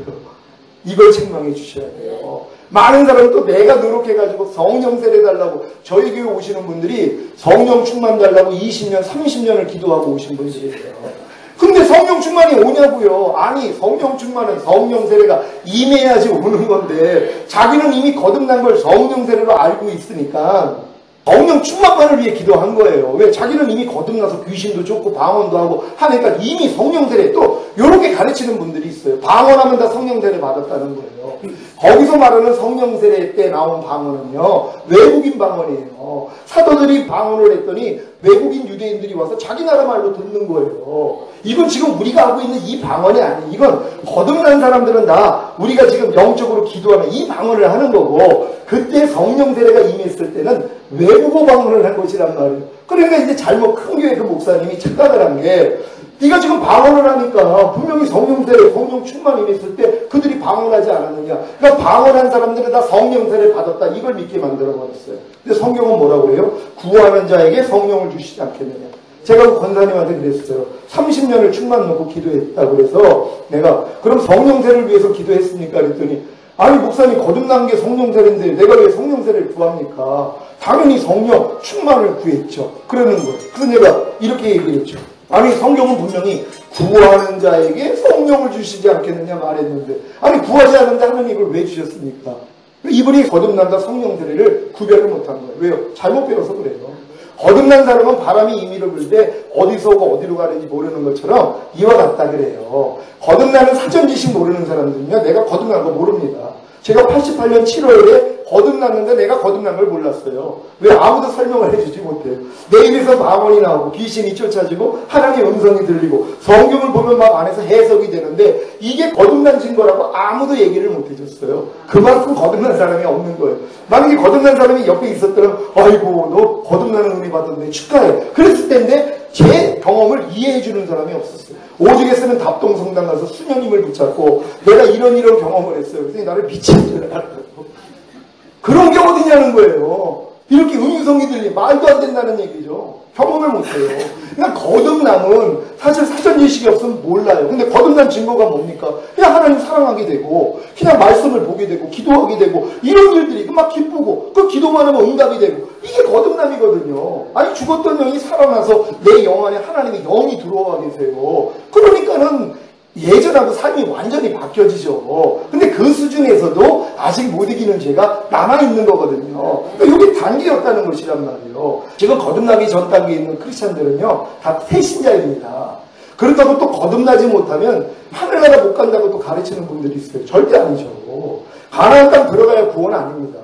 이걸 책망해 주셔야 돼요. 많은 사람은 또 내가 노력해가지고 성령세를 달라고 저희 교회 오시는 분들이 성령 충만 달라고 20년 30년을 기도하고 오신 분들이에요. 근데 성령 충만이 오냐고요? 아니 성령 충만은 성령 세례가 임해야지 오는 건데 자기는 이미 거듭난 걸 성령 세례로 알고 있으니까 성령 충만만을 위해 기도한 거예요. 왜? 자기는 이미 거듭나서 귀신도 쫓고 방언도 하고 하니까 이미 성령 세례 또 이렇게 가르치는 분들이 있어요. 방언하면 다 성령 세례 받았다는 거예요. 거기서 말하는 성령 세례 때 나온 방언은요 외국인 방언이에요. 사도들이 방언을 했더니 외국인 유대인들이 와서 자기 나라 말로 듣는 거예요. 이건 지금 우리가 하고 있는 이 방언이 아니에요. 이건 거듭난 사람들은 다 우리가 지금 영적으로 기도하는 이 방언을 하는 거고 그때 성령 세례가 임했을 때는 외국어 방언을 한 것이란 말이에요. 그러니까 이제 잘못 큰 교회 그 목사님이 착각을 한 게 네가 지금 방언을 하니까 분명히 성령 세례, 성령 충만 임했을 때 그들이 방언하지 않았느냐. 그러니까 방언한 사람들은 다 성령 세례를 받았다. 이걸 믿게 만들어버렸어요. 근데 성경은 뭐라고 해요? 구하는 자에게 성령을 주시지 않겠느냐. 제가 그 권사님한테 그랬어요. 30년을 충만 놓고 기도했다고 그래서 내가 그럼 성령세를 위해서 기도했습니까? 그랬더니 아니 목사님 거듭난 게 성령세례인데 내가 왜 성령세례를 구합니까? 당연히 성령 충만을 구했죠. 그러는 거예요. 그래서 내가 이렇게 얘기했죠. 아니 성경은 분명히 구하는 자에게 성령을 주시지 않겠느냐 말했는데 아니 구하지 않는데 하나님 이걸 왜 주셨습니까? 이분이 거듭난다 성령세례를 구별을 못한 거예요. 왜요? 잘못 배워서 그래요. 거듭난 사람은 바람이 임의로 불때 어디서 오고 어디로 가는지 모르는 것처럼 이와 같다 그래요. 거듭나는 사전 지식 모르는 사람들은요 내가 거듭난 거 모릅니다. 제가 88년 7월에 거듭났는데 내가 거듭난 걸 몰랐어요. 왜? 아무도 설명을 해주지 못해요. 내 입에서 방언이 나오고 귀신이 쫓아지고 하나님의 음성이 들리고 성경을 보면 막 안에서 해석이 되는데 이게 거듭난 증거라고 아무도 얘기를 못 해줬어요. 그만큼 거듭난 사람이 없는 거예요. 만약에 거듭난 사람이 옆에 있었더면 아이고 너 거듭나는 은혜 받았네 축하해. 그랬을 텐데 제 경험을 이해해주는 사람이 없었어요. 오죽했으면 답동성당 가서 수녀님을 붙잡고 내가 이런 경험을 했어요. 그래서 나를 미친 줄 알았어요. 그런 게 어디냐는 거예요. 이렇게 음성이 들리 말도 안 된다는 얘기죠. 경험을 못해요. 그러니까 거듭남은 사실 사전 예식이 없으면 몰라요. 근데 거듭난 증거가 뭡니까? 그냥 하나님 사랑하게 되고, 그냥 말씀을 보게 되고, 기도하게 되고, 이런 일들이 막 기쁘고, 그 기도만 하면 응답이 되고, 이게 거듭남이거든요. 아니, 죽었던 영이 살아나서 내 영 안에 하나님의 영이 들어와 계세요. 그러니까는 예전하고 삶이 완전히 바뀌어지죠. 근데 그 수준에서도 아직 못 이기는 죄가 남아있는 거거든요. 그러니까 이게 단계였다는 것이란 말이에요. 지금 거듭나기 전 단계에 있는 크리스찬들은요, 다 태신자입니다. 그렇다고 또 거듭나지 못하면 하늘나라 못 간다고 또 가르치는 분들이 있어요. 절대 아니죠. 가나안 땅 들어가야 구원 아닙니다.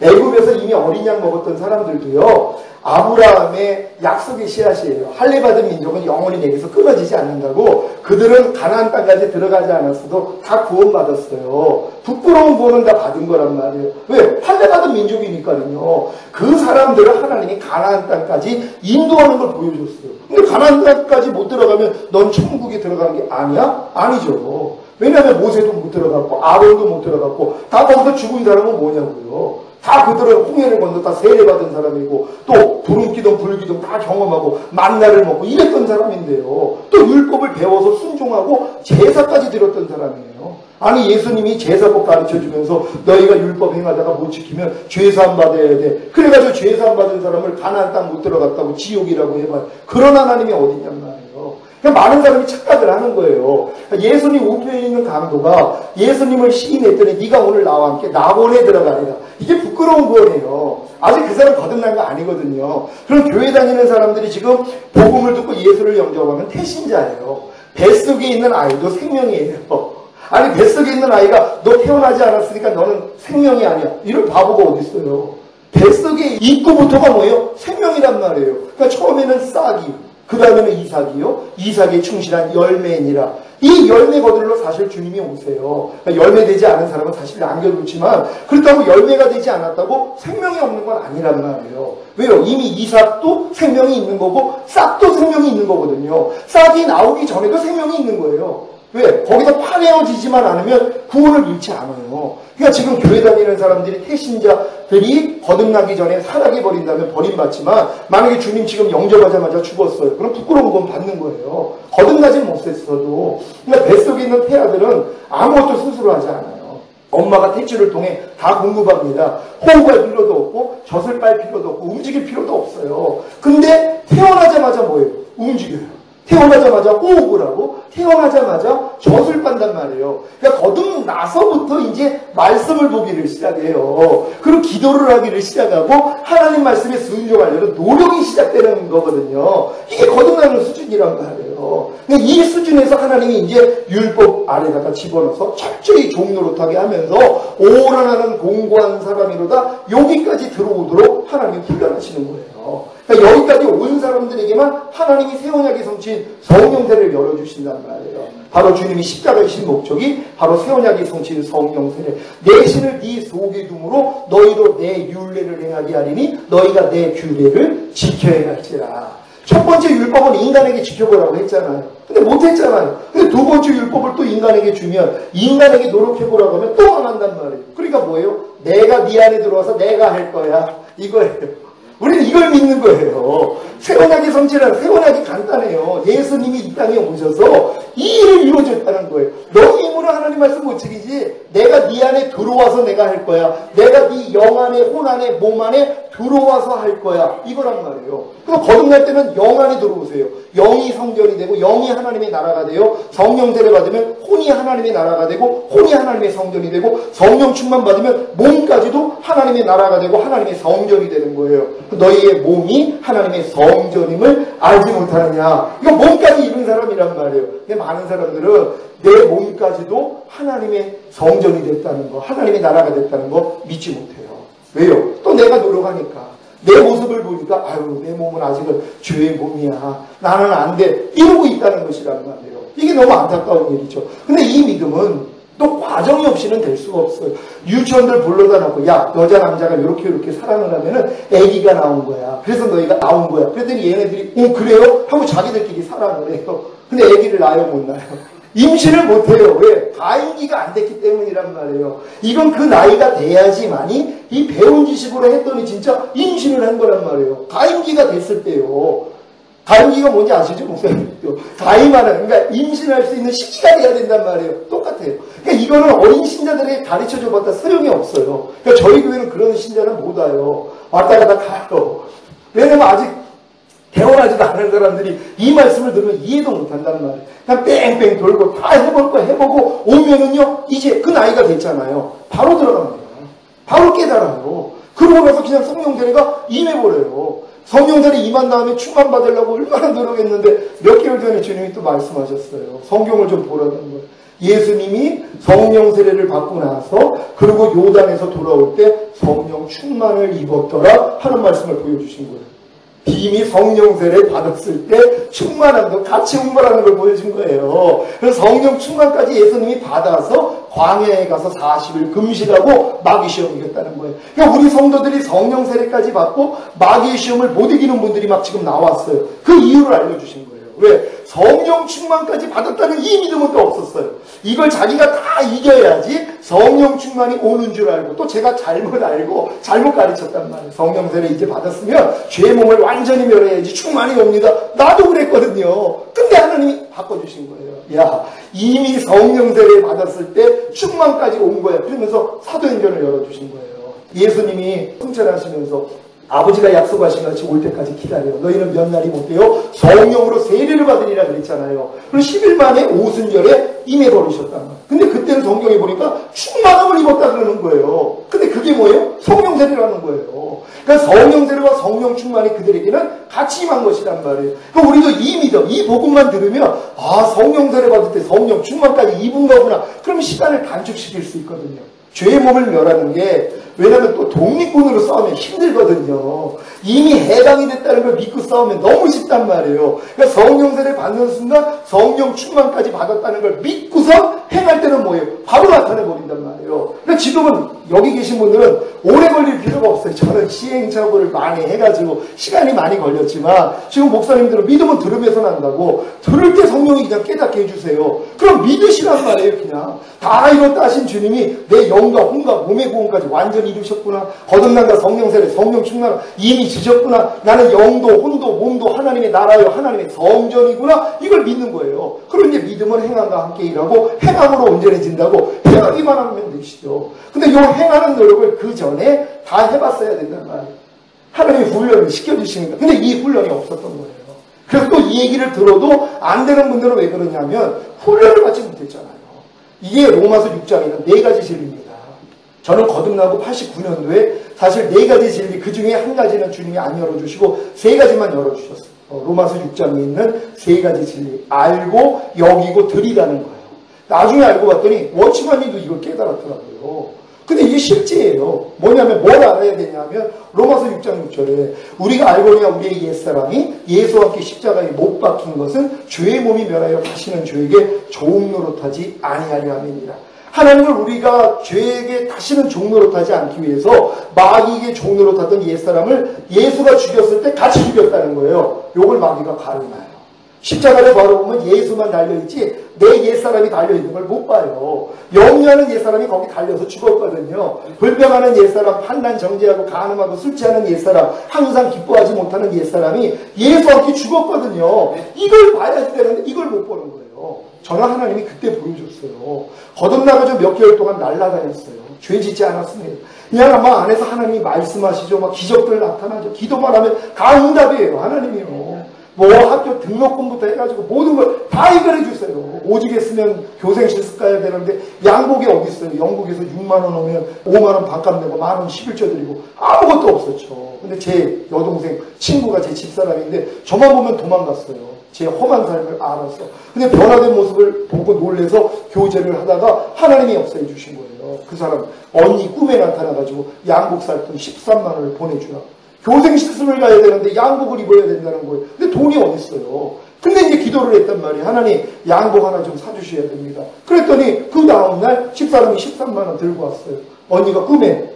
애굽에서 이미 어린 양 먹었던 사람들도요, 아브라함의 약속의 씨앗이에요. 할례 받은 민족은 영원히 내게서 끊어지지 않는다고. 그들은 가나안 땅까지 들어가지 않았어도 다 구원받았어요. 부끄러운 구원은 다 받은 거란 말이에요. 왜? 할례 받은 민족이니까요. 그 사람들을 하나님이 가나안 땅까지 인도하는 걸 보여줬어요. 근데 가나안 땅까지 못 들어가면 넌 천국에 들어가는 게 아니야? 아니죠. 왜냐하면 모세도 못 들어갔고 아론도 못 들어갔고 다 거기서 죽은 사람은 뭐냐고요. 다 그들은 홍해를 건너 다 세례받은 사람이고 또 구름기둥 불기둥 다 경험하고 만나를 먹고 이랬던 사람인데요. 또 율법을 배워서 순종하고 제사까지 드렸던 사람이에요. 아니 예수님이 제사법 가르쳐주면서 너희가 율법 행하다가 못 지키면 죄사함 받아야 돼. 그래가지고 죄사함 받은 사람을 가나안 땅 못 들어갔다고 지옥이라고 해봐요. 그런 하나님이 어디냔 말이에요. 많은 사람이 착각을 하는 거예요. 예수님 우편에 있는 강도가 예수님을 시인했더니 네가 오늘 나와 함께 낙원에 들어가리라. 이게 부끄러운 거예요. 아직 그 사람 거듭난 거 아니거든요. 그럼 교회 다니는 사람들이 지금 복음을 듣고 예수를 영접하면 태신자예요. 뱃속에 있는 아이도 생명이에요. 아니 뱃속에 있는 아이가 너 태어나지 않았으니까 너는 생명이 아니야. 이런 바보가 어디 있어요. 뱃속에 입구부터가 뭐예요? 생명이란 말이에요. 그러니까 처음에는 싹이, 그 다음에는 이삭이요. 이삭에 충실한 열매니라. 이 열매 거들러 사실 주님이 오세요. 그러니까 열매 되지 않은 사람은 사실 남겨놓지만 그렇다고 열매가 되지 않았다고 생명이 없는 건 아니란 말이에요. 왜요? 이미 이삭도 생명이 있는 거고 싹도 생명이 있는 거거든요. 싹이 나오기 전에도 생명이 있는 거예요. 왜? 거기서 파내어지지만 않으면 구원을 잃지 않아요. 그러니까 지금 교회 다니는 사람들이 태신자들이 거듭나기 전에 사라게 버린다면 버림받지만 만약에 주님 지금 영접하자마자 죽었어요. 그럼 부끄러운 건 받는 거예요. 거듭나진 못했어도. 그러니까 뱃속에 있는 태아들은 아무것도 스스로 하지 않아요. 엄마가 태출을 통해 다 공급합니다. 호흡할 필요도 없고 젖을 빨 필요도 없고 움직일 필요도 없어요. 근데 태어나자마자 뭐예요? 움직여요. 태어나자마자 호흡을 하고 태어나자마자 젖을 빤단 말이에요. 그러니까 거듭나서부터 이제 말씀을 보기를 시작해요. 그리고 기도를 하기를 시작하고 하나님 말씀에 순종하려는 노력이 시작되는 거거든요. 이게 거듭나는 수준이란 말이에요. 그러니까 이 수준에서 하나님이 이제 율법 아래다가 집어넣어서 철저히 종노릇하게 하면서 오란하는 공고한 사람이로다 여기까지 들어오도록 하나님이 훈련하시는 거예요. 그러니까 여기까지 온 사람들에게만 하나님이 새 언약의 성취인 성령세를 열어주신단 말이에요. 바로 주님이 십자가에 신 목적이 바로 새 언약의 성취인 성령세를 내 신을 네 속에 둠으로 너희도 내 율례를 행하게 하리니 너희가 내 규례를 지켜야 할지라. 첫 번째 율법은 인간에게 지켜보라고 했잖아요. 근데 못했잖아요. 근데 두 번째 율법을 또 인간에게 주면 인간에게 노력해보라고 하면 또 안 한단 말이에요. 그러니까 뭐예요? 내가 네 안에 들어와서 내가 할 거야. 이거예요. 우리는 이걸 믿는 거예요. 새 언약의 성취란 새 언약이 간단해요. 예수님이 이 땅에 오셔서 이 일을 이루어줬다는 거예요. 너희 힘으로 하나님 말씀 못 지키지. 내가 네 안에 들어와서 내가 할 거야. 내가 네 영 안에 혼 안에 몸 안에 들어와서 할 거야. 이거란 말이에요. 그래서 거듭날 때는 영 안에 들어오세요. 영이 성전이 되고 영이 하나님의 나라가 돼요. 성령세를 받으면 혼이 하나님의 나라가 되고 혼이 하나님의 성전이 되고 성령 충만 받으면 몸까지도 하나님의 나라가 되고 하나님의 성전이 되는 거예요. 너희의 몸이 하나님의 성전임을 알지 못하느냐. 이거 몸까지 이룬 사람이란 말이에요. 근데 많은 사람들은 내 몸까지도 하나님의 성전이 됐다는 거, 하나님의 나라가 됐다는 거 믿지 못해요. 왜요? 또 내가 노력하니까. 내 모습을 보니까 아유 내 몸은 아직은 죄의 몸이야. 나는 안 돼. 이러고 있다는 것이란 말이에요. 이게 너무 안타까운 일이죠. 근데 이 믿음은 또 과정이 없이는 될 수가 없어요. 유치원들 불러다 놓고 야 여자 남자가 이렇게 사랑을 하면은 아기가 나온 거야. 그래서 너희가 나온 거야. 그랬더니 얘네들이 그래요? 하고 자기들끼리 사랑을 해요. 근데 아기를 낳아요 못 낳아요? 임신을 못해요. 왜? 가임기가 안 됐기 때문이란 말이에요. 이건 그 나이가 돼야지만이 이 배운 지식으로 했더니 진짜 임신을 한 거란 말이에요. 가임기가 됐을 때요. 가임기가 뭔지 아시죠? 목사님? 가임하는, 그러니까 임신할 수 있는 시기가 돼야 된단 말이에요. 똑같아요. 그러니까 이거는 어린 신자들에게 가르쳐줘 봤다 소용이 없어요. 그러니까 저희 교회는 그런 신자는 못 와요. 왔다 갔다 가요. 왜냐면 아직 태어나지도 않은 사람들이 이 말씀을 들으면 이해도 못한단 말이에요. 그냥 뺑뺑 돌고 다 해볼 거 해보고 오면은요, 이제 그 나이가 됐잖아요. 바로 들어갑니다. 바로 깨달아요. 그러고 나서 그냥 성령 세례가 임해버려요. 성령 세례 임한 다음에 충만 받으려고 얼마나 노력했는데 몇 개월 전에 주님이 또 말씀하셨어요. 성경을 좀 보라는 거예요. 예수님이 성령 세례를 받고 나서 그리고 요단에서 돌아올 때 성령 충만을 입었더라 하는 말씀을 보여주신 거예요. 이미 성령 세례 받았을 때 충만한 거 같이 응벌하는 걸 보여준 거예요. 그래서 성령 충만까지 예수님이 받아서 광야에 가서 40일 금식하고 마귀 시험 이겼다는 거예요. 그러니까 우리 성도들이 성령 세례까지 받고 마귀의 시험을 못 이기는 분들이 막 지금 나왔어요. 그 이유를 알려주신 거예요. 왜? 성령 충만까지 받았다는 이 믿음은 또 없었어요. 이걸 자기가 다 이겨야지 성령 충만이 오는 줄 알고, 또 제가 잘못 알고 잘못 가르쳤단 말이에요. 성령 세례 이제 받았으면 죄의 몸을 완전히 멸해야지 충만이 옵니다. 나도 그랬거든요. 근데 하나님이 바꿔주신 거예요. 야, 이미 성령 세례 받았을 때 충만까지 온 거야. 그러면서 사도행전을 열어주신 거예요. 예수님이 승천하시면서 아버지가 약속하신 같이 올 때까지 기다려. 너희는 몇 날이 못돼요? 성령으로 세례를 받으리라 그랬잖아요. 그리고 10일 만에 오순절에 임해버리셨단 말이에요. 근데 그때는 성경에 보니까 충만함을 입었다 그러는 거예요. 근데 그게 뭐예요? 성령 세례라는 거예요. 그러니까 성령 세례와 성령 충만이 그들에게는 같이 임한 것이란 말이에요. 그러니까 우리도 이 믿음, 이 복음만 들으면 아, 성령 세례 받을 때 성령 충만까지 입은 거구나. 그럼 시간을 단축시킬 수 있거든요. 죄의 몸을 멸하는 게, 왜냐면 또 독립군으로 싸우면 힘들거든요. 이미 해당이 됐다는 걸 믿고 싸우면 너무 쉽단 말이에요. 그러니까 성령 세례 받는 순간 성령 충만까지 받았다는 걸 믿고서 행할 때는 뭐예요? 바로 나타내 버린단 말이에요. 그러니까 지금은 여기 계신 분들은 오래 걸릴 필요가 없어요. 저는 시행착오를 많이 해가지고 시간이 많이 걸렸지만 지금 목사님들은 믿음은 들으면서 난다고, 들을 때 성령이 그냥 깨닫게 해주세요. 그럼 믿으시란 말이에요. 그냥 다 이뤘다 하신 주님이 내 영과 혼과 몸의 구원까지 완전히 이루셨구나. 거듭난다 성령 세례 성령 충만 이미 지셨구나. 나는 영도 혼도 몸도 하나님의 나라요 하나님의 성전이구나. 이걸 믿는 거예요. 그럼 이제 믿음은 행함과 함께 일하고 행함으로 온전해진다고 행하기만 하면 되시죠. 근데 이 행하는 노력을 그 전에 다 해봤어야 된단 말이에요. 하나님이 훈련을 시켜주시니까. 근데 이 훈련이 없었던 거예요. 그래서 또 이 얘기를 들어도 안 되는 분들은 왜 그러냐면 훈련을 받지 못했잖아요. 이게 로마서 6장에는 4가지 진리입니다. 저는 거듭나고 89년도에 사실 4가지 진리, 그 중에 한 가지는 주님이 안 열어주시고 3가지만 열어주셨어요. 로마서 6장에 있는 3가지 진리. 알고 여기고 들이라는 거예요. 나중에 알고 봤더니 원치마님도 이걸 깨달았더라고요. 근데 이게 실제예요. 뭐냐면 뭘 알아야 되냐면 로마서 6장 6절에 우리가 알거니와 우리의 옛사람이 예수와 함께 십자가에 못 박힌 것은 죄의 몸이 멸하여 다시는 죄에게 종노릇하지 아니하려 함이니라. 하나님을 우리가 죄에게 다시는 종노릇하지 않기 위해서 마귀에게 종노릇하던 옛사람을 예수가 죽였을 때 같이 죽였다는 거예요. 요걸 마귀가 가르나요. 십자가를 바라보면 예수만 달려있지 내 옛사람이 달려있는 걸 못 봐요. 영리하는 옛사람이 거기 달려서 죽었거든요. 불평하는 옛사람, 판단 정죄하고 간음하고 술 취하는 옛사람, 항상 기뻐하지 못하는 옛사람이 예수와 함께 죽었거든요. 이걸 봐야지 되는데 이걸 못 보는 거예요. 저는 하나님이 그때 보여줬어요. 거듭나가지고 몇 개월 동안 날아다녔어요. 죄 짓지 않았습니다. 그냥 아마 안에서 하나님이 말씀하시죠. 막 기적들 나타나죠. 기도만 하면 다 응답이에요. 하나님이요. 뭐 학교 등록금부터 해가지고 모든 걸 다 해결해 주세요. 오직 했으면 교생 실습 가야 되는데 양복이 어디 있어요. 영국에서 6만원 오면 5만원 반값 내고 10,000원 11조 드리고 아무것도 없었죠. 근데 제 여동생 친구가 제 집사람인데 저만 보면 도망갔어요. 제 험한 삶을 알았어. 근데 변화된 모습을 보고 놀래서 교제를 하다가 하나님이 역사해 주신 거예요. 그 사람 언니 꿈에 나타나가지고 양복 살 돈 13만 원을 보내주라고. 교생 실습을 가야 되는데 양복을 입어야 된다는 거예요. 근데 돈이 어딨어요. 근데 이제 기도를 했단 말이에요. 하나님 양복 하나 좀 사주셔야 됩니다. 그랬더니 그 다음날 집사람이 13만 원 들고 왔어요. 언니가 꿈에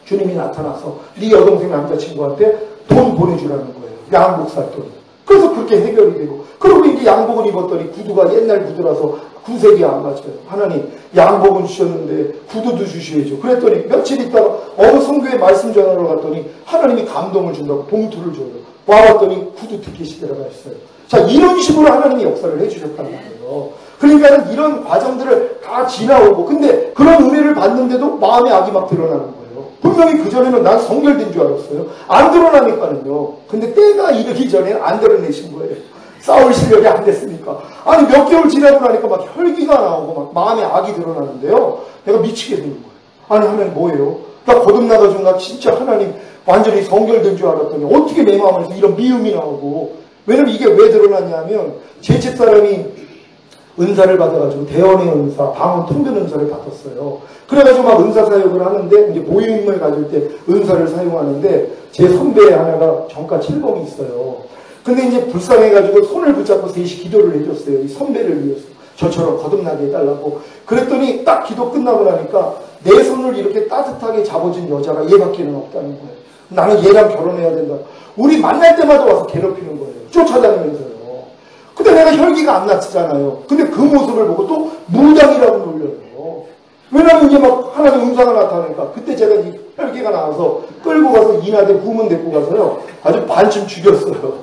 주님이 나타나서 네 여동생 남자친구한테 돈 보내주라는 거예요. 양복 살 돈. 그래서 그렇게 해결이 되고, 그리고 이제 양복을 입었더니 구두가 옛날 구두라서 구색이 안 맞아요. 하나님, 양복은 주셨는데 구두도 주셔야죠. 그랬더니 며칠 있다가 어느 성교회 말씀 전하러 갔더니 하나님이 감동을 준다고 봉투를 줘요. 와봤더니 구두 티켓이 들어가 있어요. 자, 이런 식으로 하나님이 역사를 해주셨다는 거예요. 그러니까 이런 과정들을 다 지나오고, 근데 그런 은혜를 받는데도 마음의 악이 막 드러나는 거예요. 분명히 그전에는 난 성결된 줄 알았어요. 안 드러나니까는요. 근데 때가 이르기 전에는 안 드러내신 거예요. 싸울 실력이 안 됐으니까. 아니, 몇 개월 지나고 나니까 막 혈기가 나오고 막 마음의 악이 드러나는데요. 내가 미치게 되는 거예요. 아니, 하나님 뭐예요? 나 거듭나가지고 나 진짜 하나님 완전히 성결된 줄 알았더니 어떻게 내 마음에서 이런 미움이 나오고. 왜냐면 이게 왜 드러났냐면 제 집사람이 은사를 받아가지고 대언의 은사, 방언 통변 은사를 받았어요. 그래가지고 막 은사 사역을 하는데 이제 모임을 가질 때 은사를 사용하는데 제 선배 하나가 정가 7범이 있어요. 근데 이제 불쌍해가지고 손을 붙잡고 셋이 기도를 해줬어요. 이 선배를 위해서. 저처럼 거듭나게 해달라고. 그랬더니 딱 기도 끝나고 나니까 내 손을 이렇게 따뜻하게 잡아준 여자가 얘밖에는 없다는 거예요. 나는 얘랑 결혼해야 된다. 우리 만날 때마다 와서 괴롭히는 거예요. 쫓아다니면서요. 근데 내가 혈기가 안 났잖아요. 근데 그 모습을 보고 또 무당이라고 놀려요. 왜냐면 이제 막 하나님 음사가 나타나니까 그때 제가 이 혈기가 나와서 끌고 가서 인하대 후문 데리고 가서요. 아주 반쯤 죽였어요.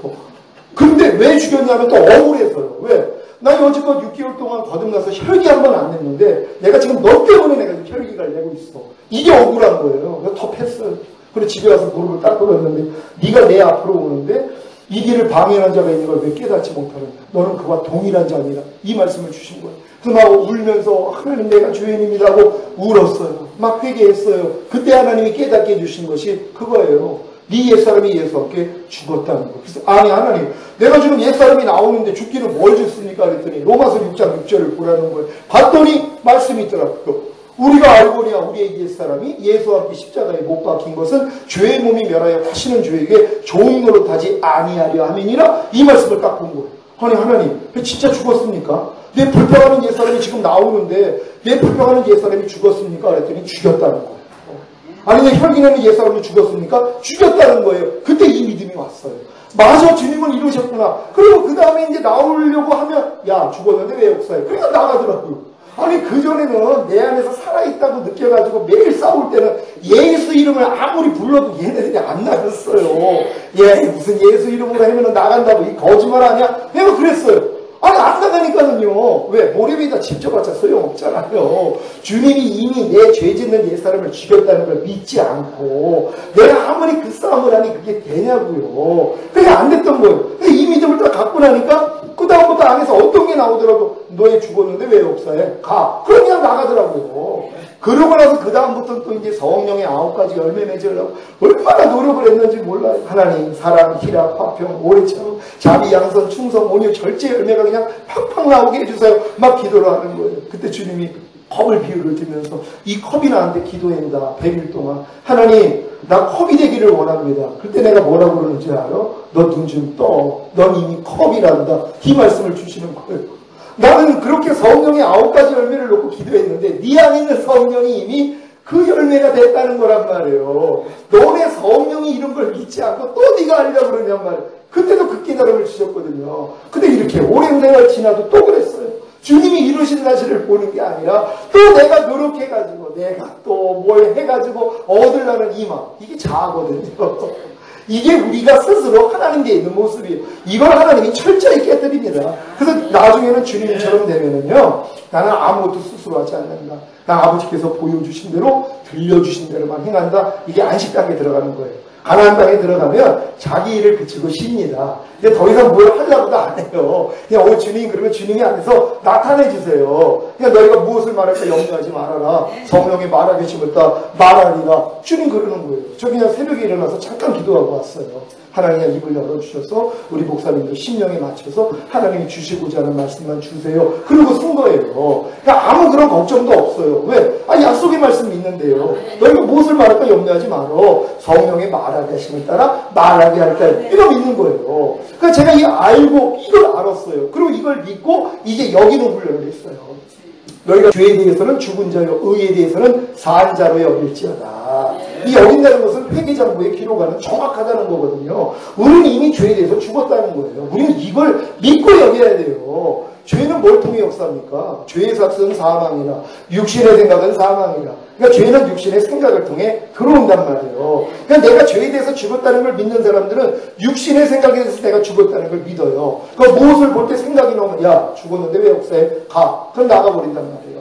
근데 왜 죽였냐면 또 억울해서요. 왜? 나 여지껏 6개월 동안 거듭나서 혈기 한 번 안 냈는데 내가 지금 너 때문에 내가 지금 혈기가 내고 있어. 이게 억울한 거예요. 그래서 덮했어요. 그리고 집에 와서 무릎을 닦고 갔는데 네가 내 앞으로 오는데 이 길을 방해하는 자가 있는 걸 왜 깨닫지 못하느냐. 너는 그와 동일한 자니라. 이 말씀을 주신 거예요. 그래서 막 울면서 하나님 내가 죄인입니다 하고 울었어요. 막 회개했어요. 그때 하나님이 깨닫게 해주신 것이 그거예요. 네 옛사람이 예수와 함께 죽었다는 거. 그래서 아니 하나님 내가 지금 옛사람이 나오는데 죽기는 뭘 죽습니까? 그랬더니 로마서 6장 6절을 보라는 거예요. 봤더니 말씀이 있더라고요. 우리가 알고니와 우리의 옛사람이 예수와 함께 십자가에 못 박힌 것은 죄의 몸이 멸하여 다시는 죄에게 좋은 노릇하지 아니하려 함이니라. 이 말씀을 딱 본 거예요. 아니 하나님 왜 진짜 죽었습니까? 내 불평하는 옛사람이 지금 나오는데 내 불평하는 옛사람이 죽었습니까? 그랬더니 죽였다는 거예요. 아니 내 혈기내는 옛사람이 죽었습니까? 죽였다는 거예요. 그때 이 믿음이 왔어요. 맞아, 주님은 이루셨구나. 그리고 그 다음에 이제 나오려고 하면 야 죽었는데 왜 역사해? 그러니까 나가더라고요. 아니 그전에는 내 안에서 살아있다고 느껴가지고 매일 싸울 때는 예수 이름을 아무리 불러도 얘네들이 안 나갔어요. 예, 무슨 예수 이름으로 하면 나간다고 이 거짓말 아니야? 내가 그랬어요. 아니 안 나가니까는요. 왜? 모래비에다 집져봤자 소용없잖아요. 주님이 이미 내 죄 짓는 옛사람을 죽였다는 걸 믿지 않고 내가 아무리 그 싸움을 하니 그게 되냐고요. 그게 안 됐던 거예요. 이 믿음을 딱 갖고 나니까 그 다음부터 안에서 어떤 게 나오더라도 너희 죽었는데 왜 역사해? 가. 그럼 그냥 나가더라고요. 그러고 나서 그 다음부터는 또 이제 성령의 9가지 열매 맺으려고 얼마나 노력을 했는지 몰라요. 하나님, 사랑, 희락, 화평, 오래참, 자비, 양선, 충성, 온유, 절제 열매가 그냥 팍팍 나오게 해주세요. 막 기도를 하는 거예요. 그때 주님이 컵을 비유를 들면서 이 컵이 나한테 기도한다. 100일 동안. 하나님, 나 컵이 되기를 원합니다. 그때 내가 뭐라고 그러는지 알아? 너 눈 좀 떠. 넌 이미 컵이란다. 이 말씀을 주시는 거예요. 나는 그렇게 성령의 9가지 열매를 놓고 기도했는데 네 안에 있는 성령이 이미 그 열매가 됐다는 거란 말이에요. 너네 성령이 이런 걸 믿지 않고 또 네가 하려고 그러냔 말이에요. 그때도 그 깨달음을 주셨거든요. 근데 이렇게 오랜 세월 지나도 또 그랬어요. 주님이 이루신 사실을 보는 게 아니라 또 내가 노력해가지고 내가 또 뭘 해가지고 얻으려는 이 마음. 이게 자아거든요. 이게 우리가 스스로 하나님께 있는 모습이에요. 이걸 하나님이 철저히 깨뜨립니다. 그래서 나중에는 주님처럼 되면은요, 나는 아무것도 스스로 하지 않는다. 나 아버지께서 보여주신 대로, 들려주신 대로만 행한다. 이게 안식당에 들어가는 거예요. 가나안 땅에 들어가면 자기 일을 그치고 쉽니다. 근데 더 이상 뭘 하려고도 안 해요. 그냥 주님, 그러면 주님이 안에서 나타내 주세요. 그냥 너희가 무엇을 말할까 염려하지 말아라. 성령의 말하 계심을 따 말하리라. 주님 그러는 거예요. 저 그냥 새벽에 일어나서 잠깐 기도하고 왔어요. 하나님의 입을 열어주셔서 우리 목사님들 심령에 맞춰서 하나님이 주시고자 하는 말씀만 주세요. 그리고 쓴 거예요. 그러니까 아무 그런 걱정도 없어요. 왜? 약속의 말씀 믿는데요. 너희가 무엇을 말할까 염려하지 말어. 성령의 말하게 하심을 따라 말하게 할까. 이거 믿는 거예요. 그러니까 제가 이 알고 이걸 알았어요. 그리고 이걸 믿고 이제 여기로 훈련을 했어요. 너희가 죄에 대해서는 죽은 자요 의에 대해서는 산 자로 여길지어다. 이 여긴다는 것은 회개장부에 기록하는 정확하다는 거거든요. 우리는 이미 죄에 대해서 죽었다는 거예요. 우리는 이걸 믿고 여겨야 돼요. 죄는 뭘 통해 역사합니까? 죄의 삭은 사망이라, 육신의 생각은 사망이라. 그러니까 죄는 육신의 생각을 통해 들어온단 말이에요. 그러니까 내가 죄에 대해서 죽었다는 걸 믿는 사람들은 육신의 생각에 대해서 내가 죽었다는 걸 믿어요. 그러니까 무엇을 볼 때 생각이 나오면 야 죽었는데 왜 역사에 가? 그럼 나가버린단 말이에요.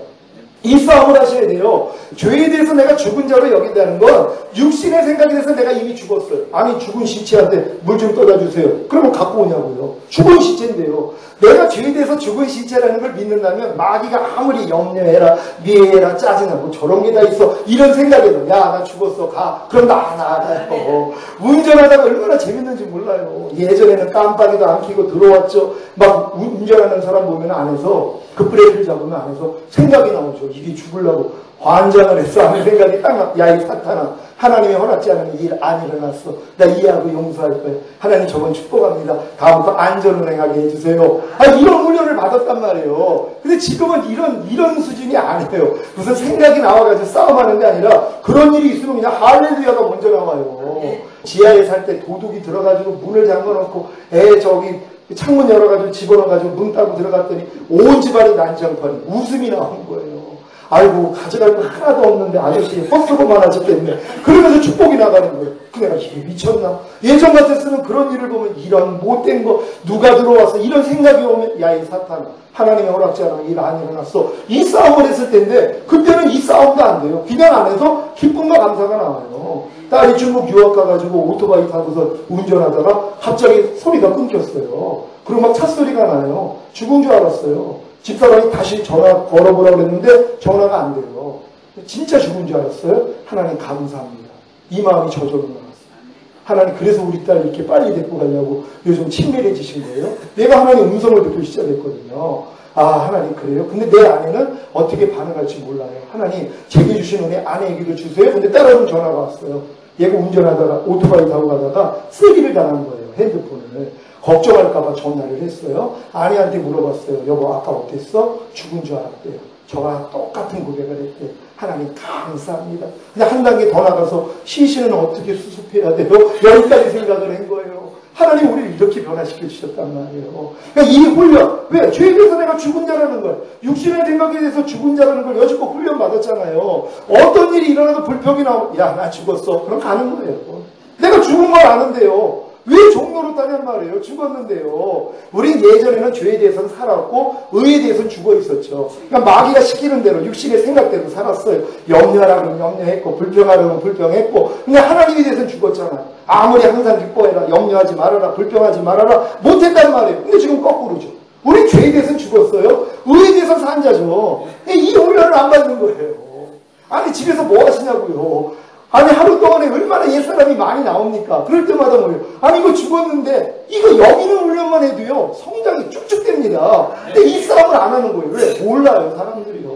이 싸움을 하셔야 돼요. 죄에 대해서 내가 죽은 자로 여긴다는 건 육신의 생각에 대해서 내가 이미 죽었어요. 아니 죽은 시체한테 물 좀 떠다 주세요. 그러면 갖고 오냐고요. 죽은 시체인데요. 내가 죄에 대해서 죽은 시체라는 걸 믿는다면 마귀가 아무리 염려해라 미해해라 짜증나고 저런 게 다 있어 이런 생각에도 야 나 죽었어 가 그럼 나가요. 운전하다가 얼마나 재밌는지 몰라요. 예전에는 깜빡이도 안 켜고 들어왔죠. 막 운전하는 사람 보면 안에서 그 브레이크를 잡으면 안에서 생각이 나오죠. 이게 죽으려고 환장을 했어 하는 생각이 딱 나. 야 이 사탄아 하나님이 허락지 않으면 일 안 일어났어. 나 이해하고 용서할 거야. 하나님 저번 축복합니다. 다음부터 안전운행하게 해주세요. 이런 훈련을 받았단 말이에요. 근데 지금은 이런 수준이 아니에요. 무슨 생각이 나와가지고 싸움하는 게 아니라 그런 일이 있으면 그냥 할렐루야가 먼저 나와요. 지하에 살 때 도둑이 들어가지고 문을 잠궈놓고 저기 창문 열어가지고 집어넣어가지고 문 따고 들어갔더니 온 집안이 난장판이 웃음이 나오는 거예요. 아이고 가져갈 거 하나도 없는데 아저씨 헛수고 많아졌겠네. 그러면서 축복이 나가는 거예요. 그 내가 이게 미쳤나? 예전 같았으면 그런 일을 보면 이런 못된 거 누가 들어와서 이런 생각이 오면 야 이 사탄 하나님의 허락지 않아 일 안 일어났어. 이 싸움을 했을 텐데 그때는 이 싸움도 안 돼요. 그냥 안에서 기쁨과 감사가 나와요. 딸이 중국 유학 가가지고 오토바이 타고서 운전하다가 갑자기 소리가 끊겼어요. 그리고 막 차 소리가 나요. 죽은 줄 알았어요. 집사람이 다시 전화 걸어보라고 그랬는데 전화가 안 돼요. 진짜 죽은 줄 알았어요. 하나님 감사합니다. 이 마음이 저절로 나왔어요. 하나님 그래서 우리 딸 이렇게 빨리 데리고 가려고 요즘 친밀해지신 거예요. 내가 하나님 음성을 듣고 시작했거든요. 하나님 그래요? 근데 내 아내는 어떻게 반응할지 몰라요. 하나님 제게 주신 은혜 아내에게도 주세요. 근데 따라오는 전화가 왔어요. 얘가 운전하다가 오토바이 타고 가다가 쓰기를 당한 거예요. 핸드폰을. 걱정할까봐 전화를 했어요. 아내한테 물어봤어요. 여보 아까 어땠어? 죽은 줄 알았대요. 저와 똑같은 고백을 했대요. 하나님 감사합니다. 근데 한 단계 더 나가서 시신은 어떻게 수습해야 돼요? 여기까지 생각을 한 거예요. 하나님 우리를 이렇게 변화시켜 주셨단 말이에요. 그러니까 이 훈련, 왜? 죄에 대해서 내가 죽은 자라는 걸, 육신의 생각에 대해서 죽은 자라는 걸 여지껏 훈련 받았잖아요. 어떤 일이 일어나도 불평이 나오면 야 나 죽었어. 그럼 가는 거예요. 내가 죽은 걸 아는데요. 왜 종로로 따냔 말이에요. 죽었는데요. 우린 예전에는 죄에 대해서는 살았고 의에 대해서는 죽어 있었죠. 그러니까 마귀가 시키는 대로 육신의 생각대로 살았어요. 염려하라면 염려했고 불평하라면 불평했고 그냥 하나님에 대해서는 죽었잖아요. 아무리 항상 기뻐해라 염려하지 말아라 불평하지 말아라 못했단 말이에요. 근데 지금 거꾸로죠. 우린 죄에 대해서는 죽었어요. 의에 대해서는 산 자죠. 이 훈련을 안 받는 거예요. 아니 집에서 뭐 하시냐고요. 아니 하루 동안에 얼마나 옛사람이 많이 나옵니까? 그럴 때마다 뭐예요? 아니 이거 죽었는데 이거 여기는 훈련만 해도요 성장이 쭉쭉 됩니다. 근데 이 싸움을 안 하는 거예요. 왜? 몰라요 사람들이요.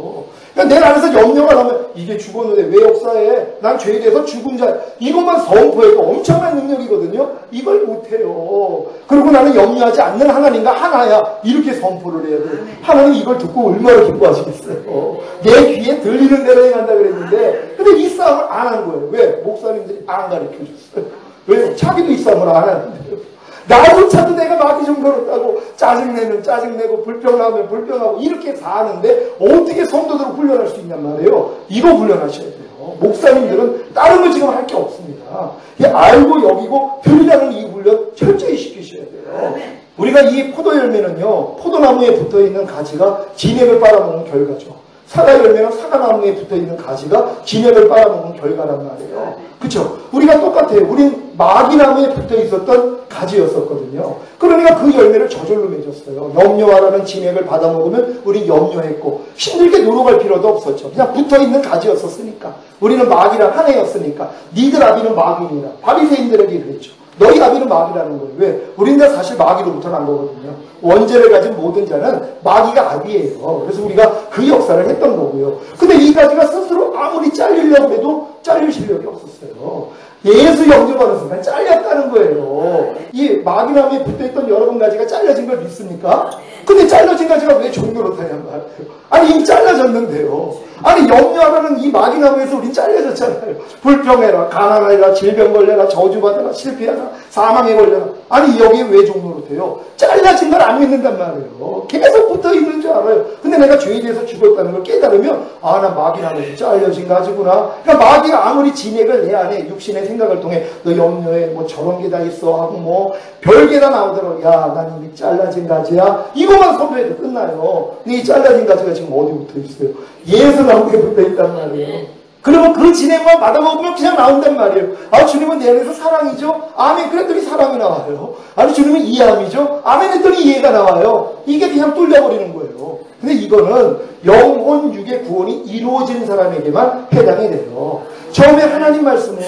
그러니까 내 안에서 염려가 나면 이게 죽었는데 왜 역사해? 난 죄에 대해서 죽은 자 이것만 선포해도 엄청난 능력이거든요. 이걸 못해요. 그리고 나는 염려하지 않는 하나님과 하나야 이렇게 선포를 해야 돼요. 하나님 이걸 듣고 얼마나 기뻐하시겠어요. 내 귀에 들리는 대로 행한다 그랬는데 근데 이 싸움을 안 한 거예요. 왜? 목사님들이 안 가르쳐줬어요. 왜? 자기도 이 싸움을 안 하는데요. 나조차도 내가 마귀 좀 걸었다고 짜증내면 짜증내고 불평하면 불평하고 이렇게 사는데 어떻게 성도들을 훈련할 수 있냔 말이에요. 이거 훈련하셔야 돼요. 목사님들은 다른 거 지금 할 게 없습니다. 알고 여기고 들으라는 이 훈련 철저히 시키셔야 돼요. 우리가 이 포도 열매는요. 포도나무에 붙어있는 가지가 진액을 빨아먹는 결과죠. 사과 열매는 사과나무에 붙어있는 가지가 진액을 빨아먹는 결과란 말이에요. 그쵸? 우리가 똑같아요. 우린 마귀나무에 붙어있었던 가지였었거든요. 그러니까 그 열매를 저절로 맺었어요. 염려하라는 진액을 받아먹으면 우린 염려했고 힘들게 노력할 필요도 없었죠. 그냥 붙어있는 가지였었으니까. 우리는 마귀랑 하나였으니까. 니들 아비는 마귀니라. 바리새인들에게 그랬죠. 너희 아비는 마귀라는 거예요. 왜? 우리는 사실 마귀로부터 난 거거든요. 원죄를 가진 모든 자는 마귀가 아비예요. 그래서 우리가 그 역사를 했던 거고요. 근데 이 가지가 스스로 아무리 잘리려고 해도 잘릴 실력이 없었어요. 예수 영접하는 순간 잘렸다는 거예요. 이 마귀나무에 붙어있던 여러분 가지가 잘려진 걸 믿습니까? 근데 잘려진 가지가 왜 종교로 타냔 말이에요. 아니 이미 잘라졌는데요. 아니 염려하라는 이 마귀나무에서 우린 잘려졌잖아요. 불평해라, 가난하라, 질병 걸려라, 저주받아라, 실패하라, 사망에 걸려라. 아니 여기에 왜 종로로 돼요? 잘라진 걸 안 믿는단 말이에요. 계속 붙어 있는 줄 알아요. 근데 내가 죄에 대해서 죽었다는 걸 깨달으면 아, 나 마귀나무에서 잘려진 가지구나. 그러니까 마귀가 아무리 진액을 내 안에 육신의 생각을 통해 너 염려해, 뭐 저런 게 다 있어 하고 뭐 별게 다 나오더라고. 야, 난 이미 잘라진 가지야. 이것만 선배해도 끝나요. 근데 이 잘라진 가지가 지금 어디 붙어 있어요? 예수 나무에 붙어 있단 말이에요. 그러면 그 진행만 받아먹으면 그냥 나온단 말이에요. 아, 주님은 내 안에서 사랑이죠? 아멘. 그랬더니 사랑이 나와요. 아니, 주님은 이해함이죠? 아멘. 했더니 이해가 나와요. 이게 그냥 뚫려버리는 거예요. 근데 이거는 영혼, 육의 구원이 이루어진 사람에게만 해당이 돼요. 처음에 하나님 말씀은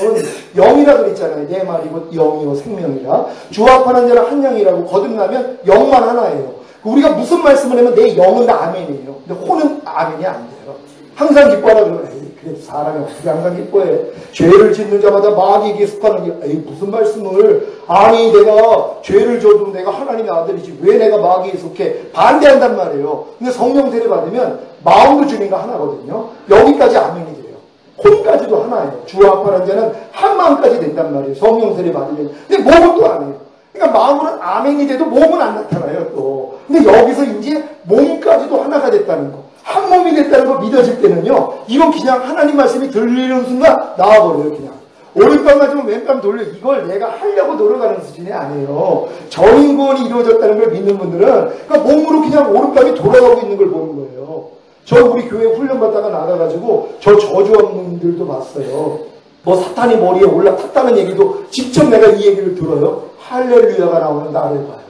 영이라 그랬잖아요. 내 말이 곧 영이요 생명이라. 주합하는 자는 한 영이라고 거듭나면 영만 하나예요. 우리가 무슨 말씀을 하면 내 영은 아멘이에요. 근데 혼은 아멘이 안 돼요. 항상 기뻐하라 그러면 그래도 사람이 어떻게 항상 기뻐해. 죄를 짓는 자마다 마귀에게 속하는 게 무슨 말씀을. 아니 내가 죄를 져도 내가 하나님의 아들이지 왜 내가 마귀에 속해. 반대한단 말이에요. 근데 성령 세례 받으면 마음도 주님과 하나거든요. 여기까지 아멘이 돼요. 혼까지도 하나예요. 주와 합하는 자는 한 마음까지 된단 말이에요. 성령 세례 받으면. 근데 몸은 또 안 해요. 그러니까 마음으로는 아멘이 돼도 몸은 안 나타나요 또. 근데 여기서 이제 몸까지도 하나가 됐다는 거, 한 몸이 됐다는 거 믿어질 때는요, 이건 그냥 하나님 말씀이 들리는 순간 나와버려요. 그냥 오른밤 맞으면 왼밤 돌려. 이걸 내가 하려고 노력하는 수준이 아니에요. 전인구원이 이루어졌다는 걸 믿는 분들은 그러니까 몸으로 그냥 오른밤이 돌아가고 있는 걸 보는 거예요. 저 우리 교회 훈련 받다가 나가가지고 저 저주한 분들도 봤어요. 뭐 사탄이 머리에 올라탔다는 얘기도 직접 내가 이 얘기를 들어요. 할렐루야가 나오는 나를 봐요.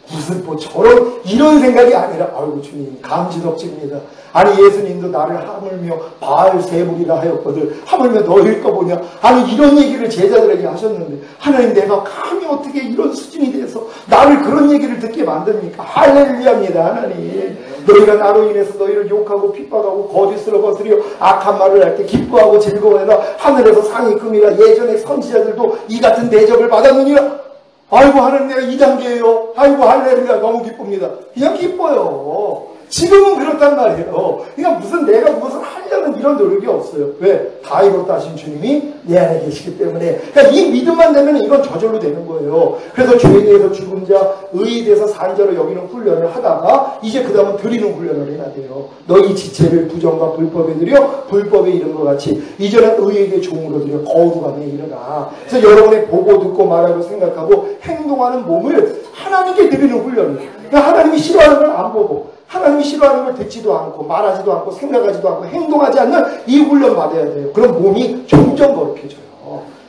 무슨 뭐 저런 이런 생각이 아니라 아이고 주님 감지덕지입니다. 아니 예수님도 나를 하물며 바알세불이라 하였거든. 하물며 너일 거 보냐. 아니 이런 얘기를 제자들에게 하셨는데 하나님 내가 감히 어떻게 이런 수준이 돼서 나를 그런 얘기를 듣게 만듭니까? 할렐루야입니다. 하나님 너희가 나로 인해서 너희를 욕하고 핍박하고 거짓으로 거스려 악한 말을 할 때 기뻐하고 즐거워해라. 하늘에서 상이 금이라. 예전에 선지자들도 이 같은 대접을 받았느니라. 아이고 하나님 내가 2단계예요. 아이고 할렐루야 너무 기쁩니다. 그냥 기뻐요. 지금은 그렇단 말이에요. 그러니까 무슨 내가 무엇을 하려는 이런 노력이 없어요. 왜? 다 이뤘다 하신 주님이 내 안에 계시기 때문에. 그러니까 이 믿음만 되면 이건 저절로 되는 거예요. 그래서 죄에 대해서 죽은 자, 의에 대해서 산 자로 여기는 훈련을 하다가 이제 그 다음은 드리는 훈련을 해야 돼요. 너희 지체를 부정과 불법에 드려 불법에 이른 것 같이 이제는 의에게 종으로 드려 거룩함에 이르라. 그래서 여러분의 보고 듣고 말하고 생각하고 행동하는 몸을 하나님께 드리는 훈련이에요. 그러니까 하나님이 싫어하는 걸 안 보고 하나님이 싫어하는 걸 듣지도 않고 말하지도 않고 생각하지도 않고 행동하지 않는 이 훈련 받아야 돼요. 그럼 몸이 점점 거룩해져요.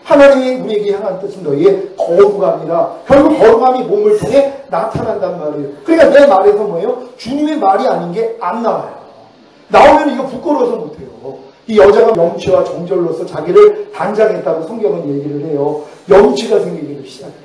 하나님이 우리에게 향한 뜻은 너희의 거룩함이라. 결국 거룩함이 몸을 통해 나타난단 말이에요. 그러니까 내 말에서 뭐예요? 주님의 말이 아닌 게 안 나와요. 나오면 이거 부끄러워서 못해요. 이 여자가 염치와 정절로서 자기를 단장했다고 성경은 얘기를 해요. 염치가 생기기를 시작해요.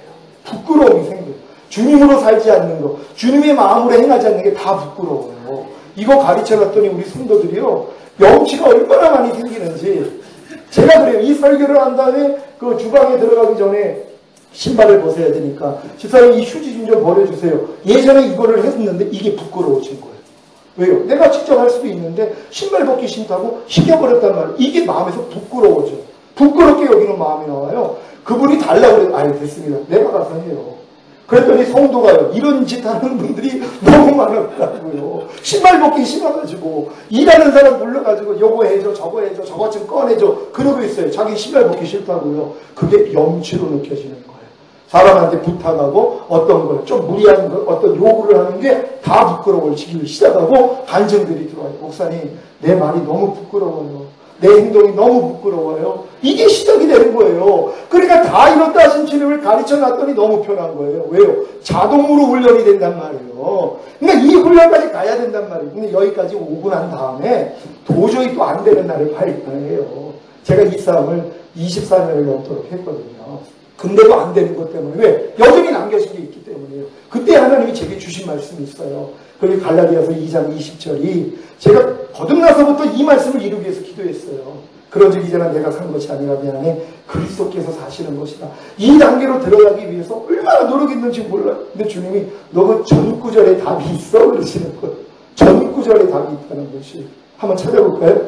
부끄러움이 생겨요. 주님으로 살지 않는 거, 주님의 마음으로 행하지 않는 게 다 부끄러워요. 이거 가르쳐놨더니 우리 성도들이요, 염치가 얼마나 많이 생기는지. 제가 그래요. 이 설교를 한 다음에 그 주방에 들어가기 전에 신발을 벗어야 되니까 집사님 이 휴지 좀 버려주세요. 예전에 이거를 했는데 이게 부끄러워진 거예요. 왜요? 내가 직접 할 수도 있는데 신발 벗기 싫다고 시켜버렸단 말이에요. 이게 마음에서 부끄러워져. 부끄럽게 여기는 마음이 나와요. 그분이 달라고 그래도 아니 됐습니다. 내가 가서 해요. 그랬더니 성도가요. 이런 짓 하는 분들이 너무 많았다고요. 신발 벗기 싫어가지고 일하는 사람 불러가지고 요거 해줘 저거 해줘 저거 좀 꺼내줘 그러고 있어요. 자기 신발 벗기 싫다고요. 그게 염치로 느껴지는 거예요. 사람한테 부탁하고 어떤 걸 좀 무리한 걸 어떤 요구를 하는 게 다 부끄러워지기 시작하고 간증들이 들어와요. 목사님 내 말이 너무 부끄러워요. 내 행동이 너무 부끄러워요. 이게 시작이 되는 거예요. 그러니까 다 이렇다 하신 주님을 가르쳐놨더니 너무 편한 거예요. 왜요? 자동으로 훈련이 된단 말이에요. 그러니까 이 훈련까지 가야 된단 말이에요. 근데 여기까지 오고 난 다음에 도저히 또 안 되는 날을 발견해요. 제가 이 싸움을 24년을 넘도록 했거든요. 근데도 안 되는 것 때문에. 왜? 여전히 남겨진 게 있기 때문이에요. 그때 하나님이 제게 주신 말씀이 있어요. 그게 갈라디아서 2장 20절이 제가 거듭나서부터 이 말씀을 이루기 위해서 기도했어요. 그런즉 이제는 내가 산 것이 아니라 내 안에 그리스도께서 사시는 것이다. 이 단계로 들어가기 위해서 얼마나 노력했는지 몰라요. 근데 주님이 너 그 전 구절에 답이 있어? 그러시는 거예요. 전 구절에 답이 있다는 것이. 한번 찾아볼까요?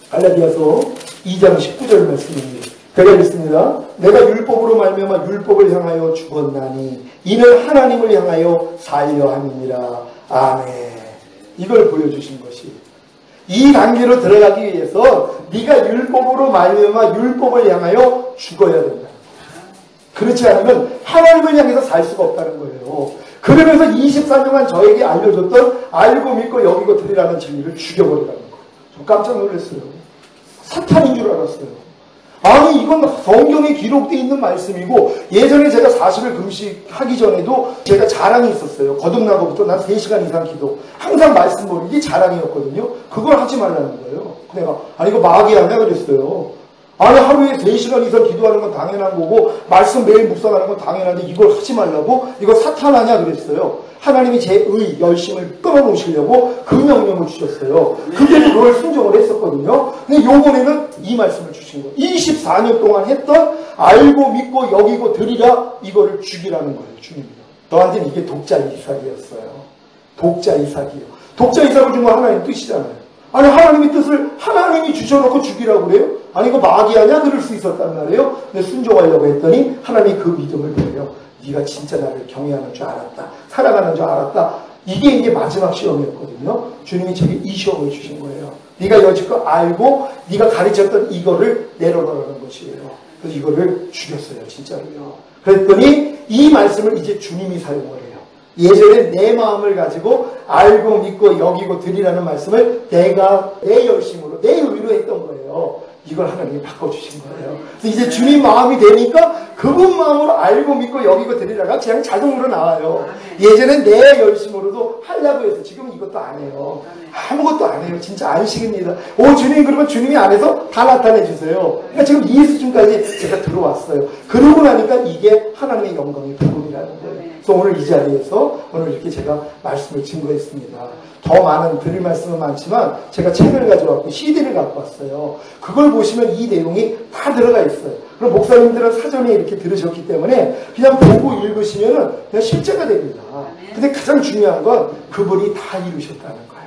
갈라디아서 2장 19절 말씀입니다. 제가 읽습니다. 내가 율법으로 말미암아 율법을 향하여 죽었나니 이는 하나님을 향하여 살려 함이니라. 아멘. 이걸 보여주신 것이, 이 단계로 들어가기 위해서 네가 율법으로 말미암아 율법을 향하여 죽어야 된다. 그렇지 않으면 하나님을 향해서 살 수가 없다는 거예요. 그러면서 24년간 저에게 알려줬던 알고 믿고 여기고 들으라는 진리를 죽여버리라는 거예요. 저 깜짝 놀랐어요. 사탄인 줄 알았어요. 아니, 이건 성경에 기록되어 있는 말씀이고, 예전에 제가 40일 금식하기 전에도 제가 자랑이 있었어요. 거듭나고부터 난 3시간 이상 기도, 항상 말씀 보는 게 자랑이었거든요. 그걸 하지 말라는 거예요. 내가 아니 이거 마귀 아니야 그랬어요. 아니, 하루에 3시간 이상 기도하는 건 당연한 거고 말씀 매일 묵상하는 건 당연한데 이걸 하지 말라고? 이거 사탄 아니야 그랬어요. 하나님이 제 의, 열심을 끊어놓으시려고 그 명령을 주셨어요. 그때도 그걸 순종을 했었거든요. 근데 요번에는 이 말씀을 주신 거예요. 24년 동안 했던 알고 믿고 여기고 들이라, 이거를 죽이라는 거예요. 주님이요. 너한테는 이게 독자 이삭이었어요. 독자 이삭이요. 독자 이삭을 준 건 하나님 뜻이잖아요. 아니, 하나님의 뜻을 하나님이 주셔놓고 죽이라고 그래요? 아니, 이거 마귀 아니야? 그럴 수 있었단 말이에요. 근데 순종하려고 했더니 하나님이 그 믿음을 보여요. 네가 진짜 나를 경외하는 줄 알았다. 살아가는 줄 알았다. 이게 이제 마지막 시험이었거든요. 주님이 제게 이 시험을 주신 거예요. 네가 여지껏 알고 네가 가르쳤던 이거를 내려놓으라는 것이에요. 그래서 이거를 죽였어요. 진짜로요. 그랬더니 이 말씀을 이제 주님이 사용을 해요. 예전에 내 마음을 가지고 알고 믿고 여기고 들이라는 말씀을 내가 내 열심으로 내 의로 했던 거예요. 이걸 하나님이 바꿔주신 거예요. 그래서 이제 주님 마음이 되니까 그분 마음으로 알고 믿고 여기고 들이라가 그냥 자동으로 나와요. 예전엔 내 열심으로도 하려고 해서 지금은 이것도 안 해요. 아무것도 안 해요. 진짜 안식입니다. 오, 주님, 그러면 주님이 안에서 다 나타내 주세요. 그러니까 지금 이 수준까지 제가 들어왔어요. 그러고 나니까 이게 하나님의 영광의 부분이라는 거예요. 그래서 오늘 이 자리에서 오늘 이렇게 제가 말씀을 증거했습니다. 더 많은 드릴 말씀은 많지만 제가 책을 가져왔고 CD를 갖고 왔어요. 그걸 보시면 이 내용이 다 들어가 있어요. 그럼 목사님들은 사전에 이렇게 들으셨기 때문에 그냥 보고 읽으시면 그냥 실제가 됩니다. 근데 가장 중요한 건 그분이 다 이루셨다는 거예요.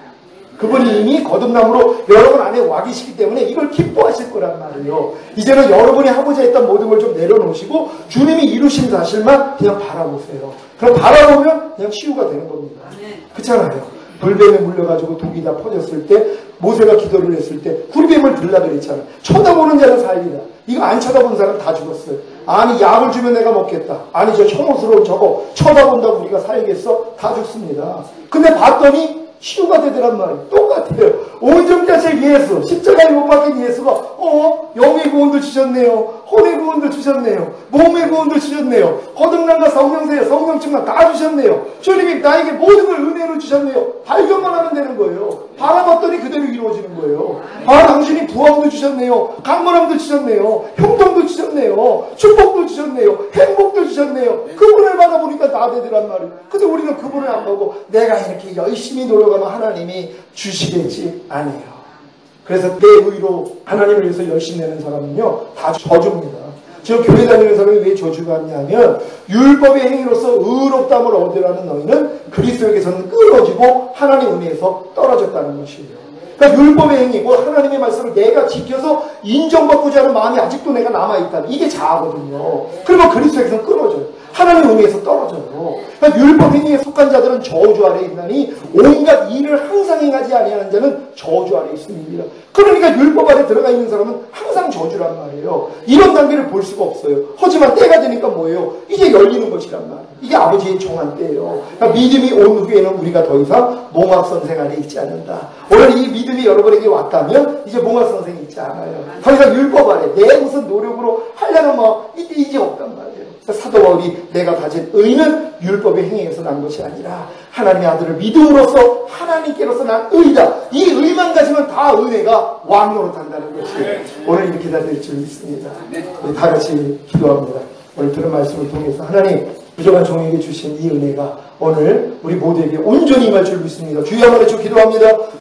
그분이 이미 거듭남으로 여러분 안에 와 계시기 때문에 이걸 기뻐하실 거란 말이에요. 이제는 여러분이 하고자 했던 모든 걸 좀 내려놓으시고 주님이 이루신 사실만 그냥 바라보세요. 그럼 바라보면 그냥 치유가 되는 겁니다. 그렇잖아요. 불뱀에 물려가지고 독이 다 퍼졌을 때 모세가 기도를 했을 때 굴뱀을 들라 그랬잖아. 쳐다보는 자는 살리라. 이거 안 쳐다본 사람 다 죽었어요. 아니, 약을 주면 내가 먹겠다. 아니, 저 혐오스러운 저거 쳐다본다고 우리가 살겠어? 다 죽습니다. 근데 봤더니 치유가 되더란 말이에요. 똑같아요. 온전자실 예수, 십자가에 못 박힌 예수가 영의 구원도 주셨네요. 혼의 구원도 주셨네요. 몸의 구원도 주셨네요. 거듭남과 성령세요. 성령 충만 다 주셨네요. 주님이 나에게 모든 걸 은혜로 주셨네요. 발견만 하면 되는 거예요. 바라봤더니 그대로 이루어지는 거예요. 아, 당신이 부함도 주셨네요. 강건함도 주셨네요. 형통도 주셨네요. 축복도 주셨네요. 행복도 주셨네요. 그분을 바라보니까 다 되더란 말이에요. 근데 우리는 그분을 안 보고 내가 이렇게 열심히 노력하면 하나님이 주시겠지? 아니에요. 그래서 내 의로 하나님을 위해서 열심히 내는 사람은요, 다 저주입니다. 저 교회 다니는 사람이 왜 저주가 있냐면, 율법의 행위로서 의롭다함을 얻으라는 너희는 그리스도에게서는 끊어지고 하나님 은혜에서 떨어졌다는 것이에요. 그러니까 율법의 행위고 하나님의 말씀을 내가 지켜서 인정받고자 하는 마음이 아직도 내가 남아있다. 이게 자아거든요. 그러면 그리스도에게서는 끊어져요. 하나님 은혜에서 떨어져요. 그러니까 율법 행위에 속한 자들은 저주 아래에 있나니 온갖 일을 항상 행하지 아니하는 자는 저주 아래에 있습니다. 그러니까 율법 아래 들어가 있는 사람은 항상 저주란 말이에요. 이런 단계를 볼 수가 없어요. 하지만 때가 되니까 뭐예요? 이제 열리는 것이란 말이에요. 이게 아버지의 정한 때예요. 그러니까 믿음이 온 후에는 우리가 더 이상 몽학선생 아래 있지 않는다. 오늘 이 믿음이 여러분에게 왔다면 이제 몽학선생이 있지 않아요. 더 이상 율법 아래 내 무슨 노력으로 하려는 뭐 이제 없단 말이에요. 사도 바울이 내가 가진 의는 율법의 행위에서 난 것이 아니라 하나님의 아들을 믿음으로써 하나님께로서 난 의다. 이 의만 가지면 다 은혜가 왕노릇한다는 것이 오늘 이렇게 다 될 줄 믿습니다. 우리 다 같이 기도합니다. 오늘 들은 말씀을 통해서 하나님 부족한 종에게 주신 이 은혜가 오늘 우리 모두에게 온전히 임할 줄 믿습니다. 주여 한번 외쳐 기도합니다.